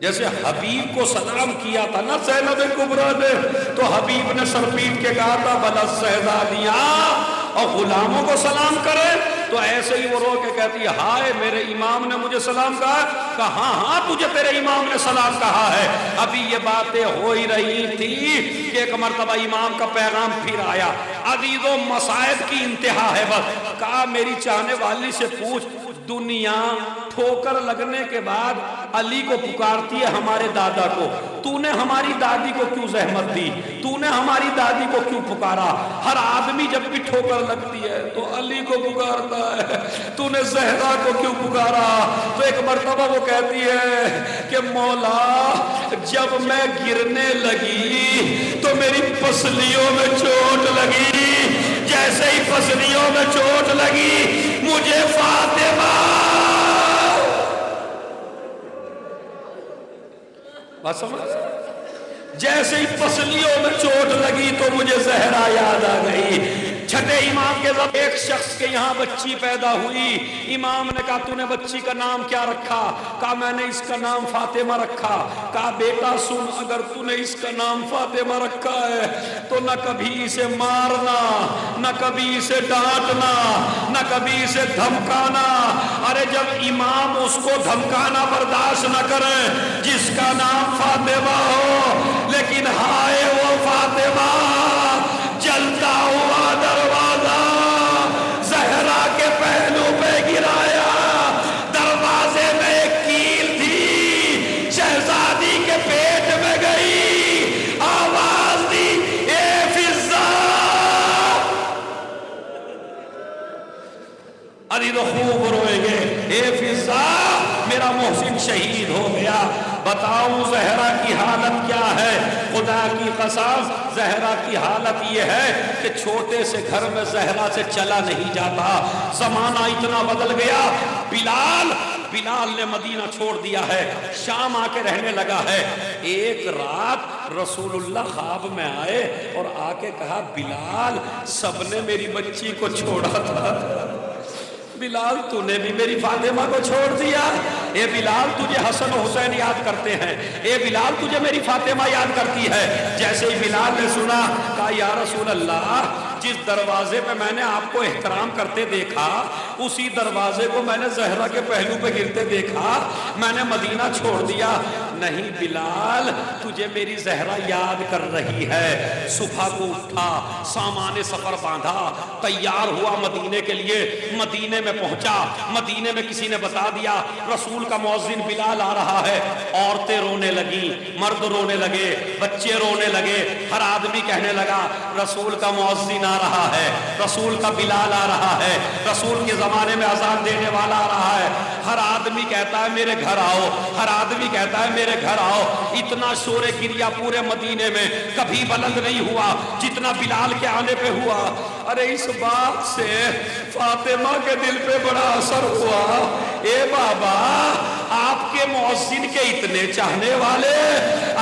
जैसे हबीब को सलाम किया था ना ज़ैनब कुबरा ने, तो हबीब ने सर पीट के कहा था भला शहजादियां और गुलामों को सलाम करे, तो ऐसे ही वो रो के कहती है हाय मेरे इमाम ने मुझे सलाम कहा। हाँ तुझे तेरे इमाम ने सलाम कहा है। अभी ये बातें हो ही रही थी कि एक मरतबा इमाम का पैगाम फिर आया। अदीदो मसाइब की इंतहा है। बस कहा मेरी चाहने वाली से पूछ, दुनिया ठोकर लगने के बाद अली को पुकारती है हमारे दादा को, तूने हमारी दादी को क्यों जहमत दी, तूने हमारी दादी को क्यों पुकारा। हर आदमी जब भी ठोकर लगती है तो अली को पुकारता है, तूने जहरा को क्यों पुकारा। तो एक मर्तबा वो कहती है कि मौला जब मैं गिरने लगी तो मेरी पसलियों में चोट लगी, जैसे ही पसलियों में चोट लगी मुझे फातिमा, बात समझ, जैसे ही पसलियों में चोट लगी तो मुझे जहरा याद आ गई। छठे इमाम के जब एक शख्स के यहाँ बच्ची पैदा हुई, इमाम ने कहा तूने बच्ची का नाम क्या रखा। कहा मैंने इसका नाम फातिमा रखा। कहा बेटा सुन, अगर तूने इसका नाम फातिमा रखा है तो न कभी इसे मारना, न कभी इसे डांटना, न कभी इसे धमकाना। अरे जब इमाम उसको धमकाना बर्दाश्त न करे, जिसका नाम फातिमा हो, लेकिन हाय वो फातिमा जलता हुआ दरवाजा जहरा के पहलू पे गिराया। दरवाजे में एक कील थी, शहजादी के पेट में गई, आवाज दी ए फिजा। अरे तो खूब रोएंगे, ए फिजा मेरा मोहसिन शहीद हो गया। बताऊं जहरा की हालत क्या है। खुदा की कसम जहरा की हालत यह है कि छोटे से घर में जहरा से चला नहीं जाता। जमाना इतना बदल गया। बिलाल ने मदीना छोड़ दिया है, शाम आके रहने लगा है। एक रात रसूलुल्लाह ख्वाब में आए और आके कहा बिलाल सबने मेरी बच्ची को छोड़ा था, बिलाल तूने भी मेरी फातिमा को छोड़ दिया। ए बिलाल तुझे हसन हुसैन याद करते हैं, ए बिलाल तुझे मेरी फातिमा याद करती है। जैसे ही बिलाल ने सुना, कहा या रसूल अल्लाह जिस दरवाजे पे मैंने आपको एहतराम करते देखा, उसी दरवाजे को मैंने जहरा के पहलू पे गिरते देखा, मैंने मदीना छोड़ दिया। नहीं बिलाल, तुझे मेरी जहरा याद कर रही है। सुबह को उठा, सामान सफर बांधा, तैयार हुआ मदीने के लिए। मदीने में पहुंचा, मदीने में किसी ने बता दिया रसूल का मुअज्जिन बिलाल आ रहा है। औरतें रोने लगी, मर्द रोने लगे, बच्चे रोने लगे। हर आदमी कहने लगा रसूल का मुअज्जिन आ रहा है, रसूल का बिलाल आ रहा है, रसूल के जमाने में अजान देने वाला आ रहा है। हर आदमी कहता है मेरे घर आओ, हर आदमी कहता है मेरे घर आओ। इतना शोर गिरिया पूरे मदीने में कभी बुलंद नहीं हुआ जितना बिलाल के आने पे हुआ। अरे इस बात से फातिमा के दिल पे बड़ा असर हुआ। ए बाबा, आपके मुअज्जिन के इतने चाहने वाले,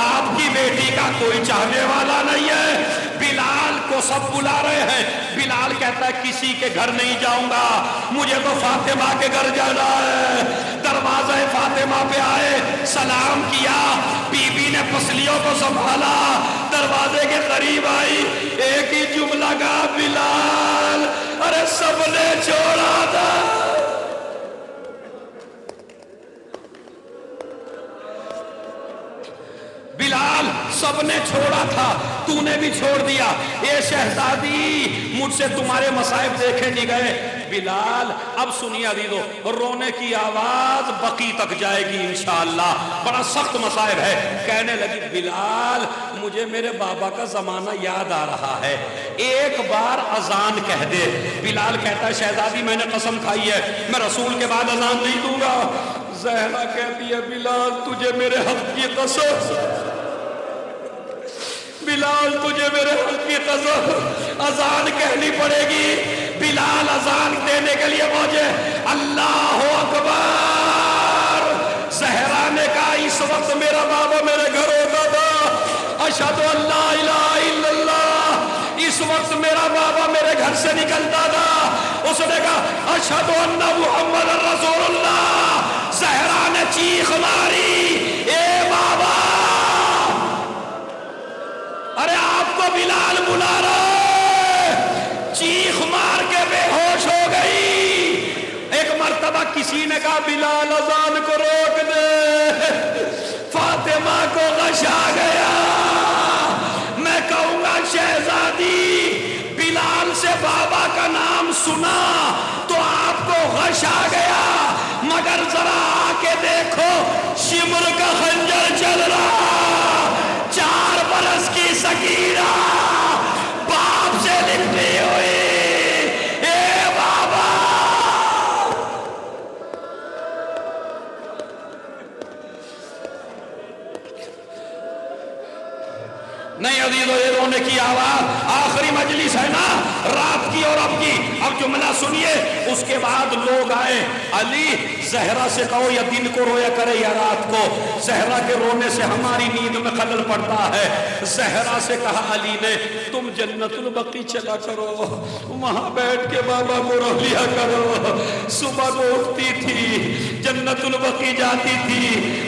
आपकी बेटी का कोई चाहने वाला नहीं है। बिलाल को सब बुला रहे हैं। बिलाल कहता है किसी के घर नहीं जाऊंगा, मुझे तो फातिमा के घर जाना है। दरवाजा फातिमा पे आए, सलाम किया, बीबी ने पसलियों को संभाला, दरवाजे के करीब आई, एक ही जुमला का बिलाल, अरे सबने छोड़ा था। बिलाल, सबने छोड़ा था, तूने भी छोड़ दिया। ये शहजादी, मुझसे तुम्हारे मसाइब देखे नहीं गए। बिलाल, अब सुनिए अजीजो, रोने की आवाज बकी तक जाएगी इंशाअल्लाह। बड़ा सख्त मसाइब है। कहने लगी बिलाल, मुझे मेरे बाबा का जमाना याद आ रहा है, एक बार अजान कह दे। बिलाल कहता है शहजादी, मैंने कसम खाई है मैं रसूल के बाद अजान नहीं दूंगा। ज़हरा कहती है बिलाल, तुझे मेरे हक की कसम, बिलाल तुझे मेरे हक की कसम अजान कहनी पड़ेगी। बिलाल अजान देने के लिए पहुंचे। अल्लाह अकबर। ज़हरा ने कहा इस वक्त मेरा बाबा मेरे घर होता था। अशहदु अल्ला इलाहा इल्लल्लाह। इस वक्त मेरा बाबा मेरे घर से निकलता था। उसने कहा अशहदु अन्ना मुहम्मद रसूलुल्लाह। ज़हरा ने चीख मारी, ए बाबा, अरे आपको बिलाल बुला रहा। चीख मार के बेहोश हो गई। एक मर्तबा किसी ने कहा बिलाल अजान को रोक दे। फातिमा को गश आ गया। मैं कहूंगा शहजादी, बिलाल से बाबा का नाम सुना तो आपको गश आ गया, मगर जरा आके देखो शिमर का खंजर चल रहा। 4 बरस की सकीरा बाप से लिपटी हुई। ए बाबा, नहीं अजीजों, ये रोने की आवाज, आखिरी मजलिस है ना रात की और अब की। अब जुमला सुनिए। उसके बाद लोग आए, अली ज़हरा से कहो या दिन को रोया करे या रात को, ज़हरा के रोने से हमारी नींद में खलल पड़ता है। ज़हरा से कहा अली ने, तुम जन्नतुल बकी चला करो, वहां बैठ के बाबा को रो लिया करो। सुबह को उठती थी, जन्नतुल बकी जाती थी,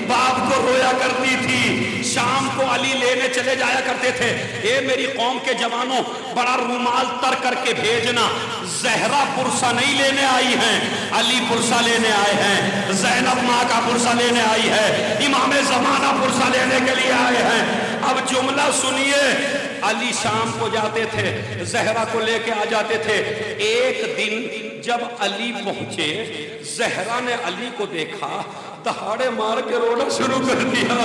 बाप को रोया करती थी। शाम को अली लेने चले जाया करते थे। ए मेरी कौम के जवानों, बड़ा रूमाल तर करके भेजना। ज़हरा पुरसा नहीं लेने आई हैं, अली पुरसा लेने आए हैं। ज़ैनब माँ का पुरसा लेने आई है, इमाम ज़माना पुरसा लेने के लिए आए हैं। अब जुमला सुनिए। अली शाम को जाते थे, ज़हरा को लेके आ जाते थे। एक दिन जब अली पहुंचे, ज़हरा ने अली को देखा, दहाड़े मार के रोना शुरू कर दिया।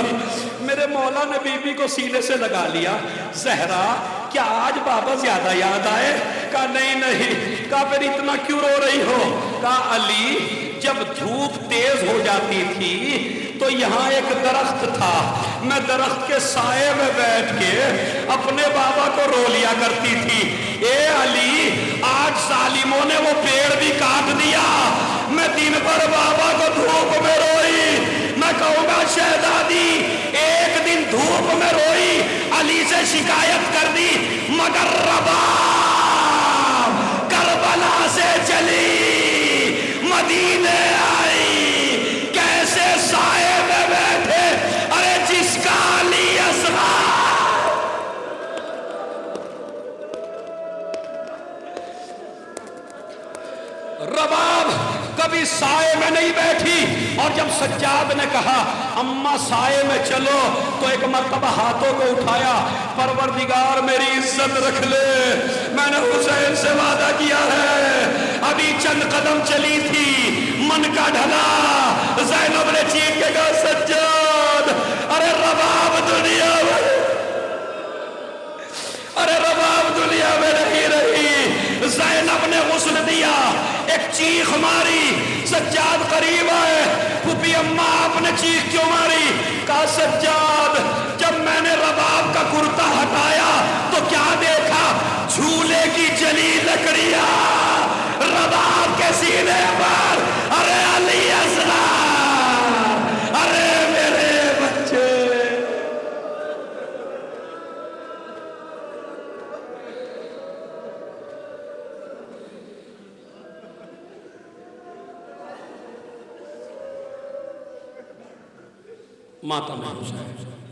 मेरे मौला ने बीबी को सीने से लगा लिया। ज़हरा, क्या आज बाबा ज्यादा याद आए? कहा नहीं नहीं। कहा फिर इतना क्यों रो रही हो? कहा अली, जब धूप तेज हो जाती थी तो यहाँ एक दरख्त था, मैं दरख्त के साए में बैठ के अपने बाबा को रो लिया करती थी। ए अली, आज जालिमों ने वो पेड़ भी काट दिया, मैं दिन भर बाबा को धूप में रोई। मैं कहूंगा शहजादी, एक दिन धूप में रोई, अली से शिकायत कर दी, मगर रबाब करबला से चली, मदीने आई, कैसे साए में बैठे, अरे जिसका अली असग़र। रबाब कभी साए में नहीं बैठी और और जब सज्जाद ने कहा अम्मा साए में चलो, तो एक मर्तबा हाथों को उठाया, परवरदिगार मेरी इज्जत रख ले, मैंने हुसैन से वादा किया है। अभी चंद कदम चली थी, मन का ढला, ज़ैनब ने चीख के कहा सज्जाद, अरे रबाब दुनिया में, अरे रबाब दुनिया में नहीं रही। ज़ैनब ने गुस्ल दिया, एक चीख मारी, सज्जाद करीब आए, फूफी अम्मा आपने चीख क्यों मारी? कहा सज्जाद, जब मैंने रबाब का कुर्ता हटाया तो क्या देखा? झूले की जली लकड़ियां रबाब के सीने पर। अरे अली असगर, अरे मेरे बच्चे, मातम हुसैन।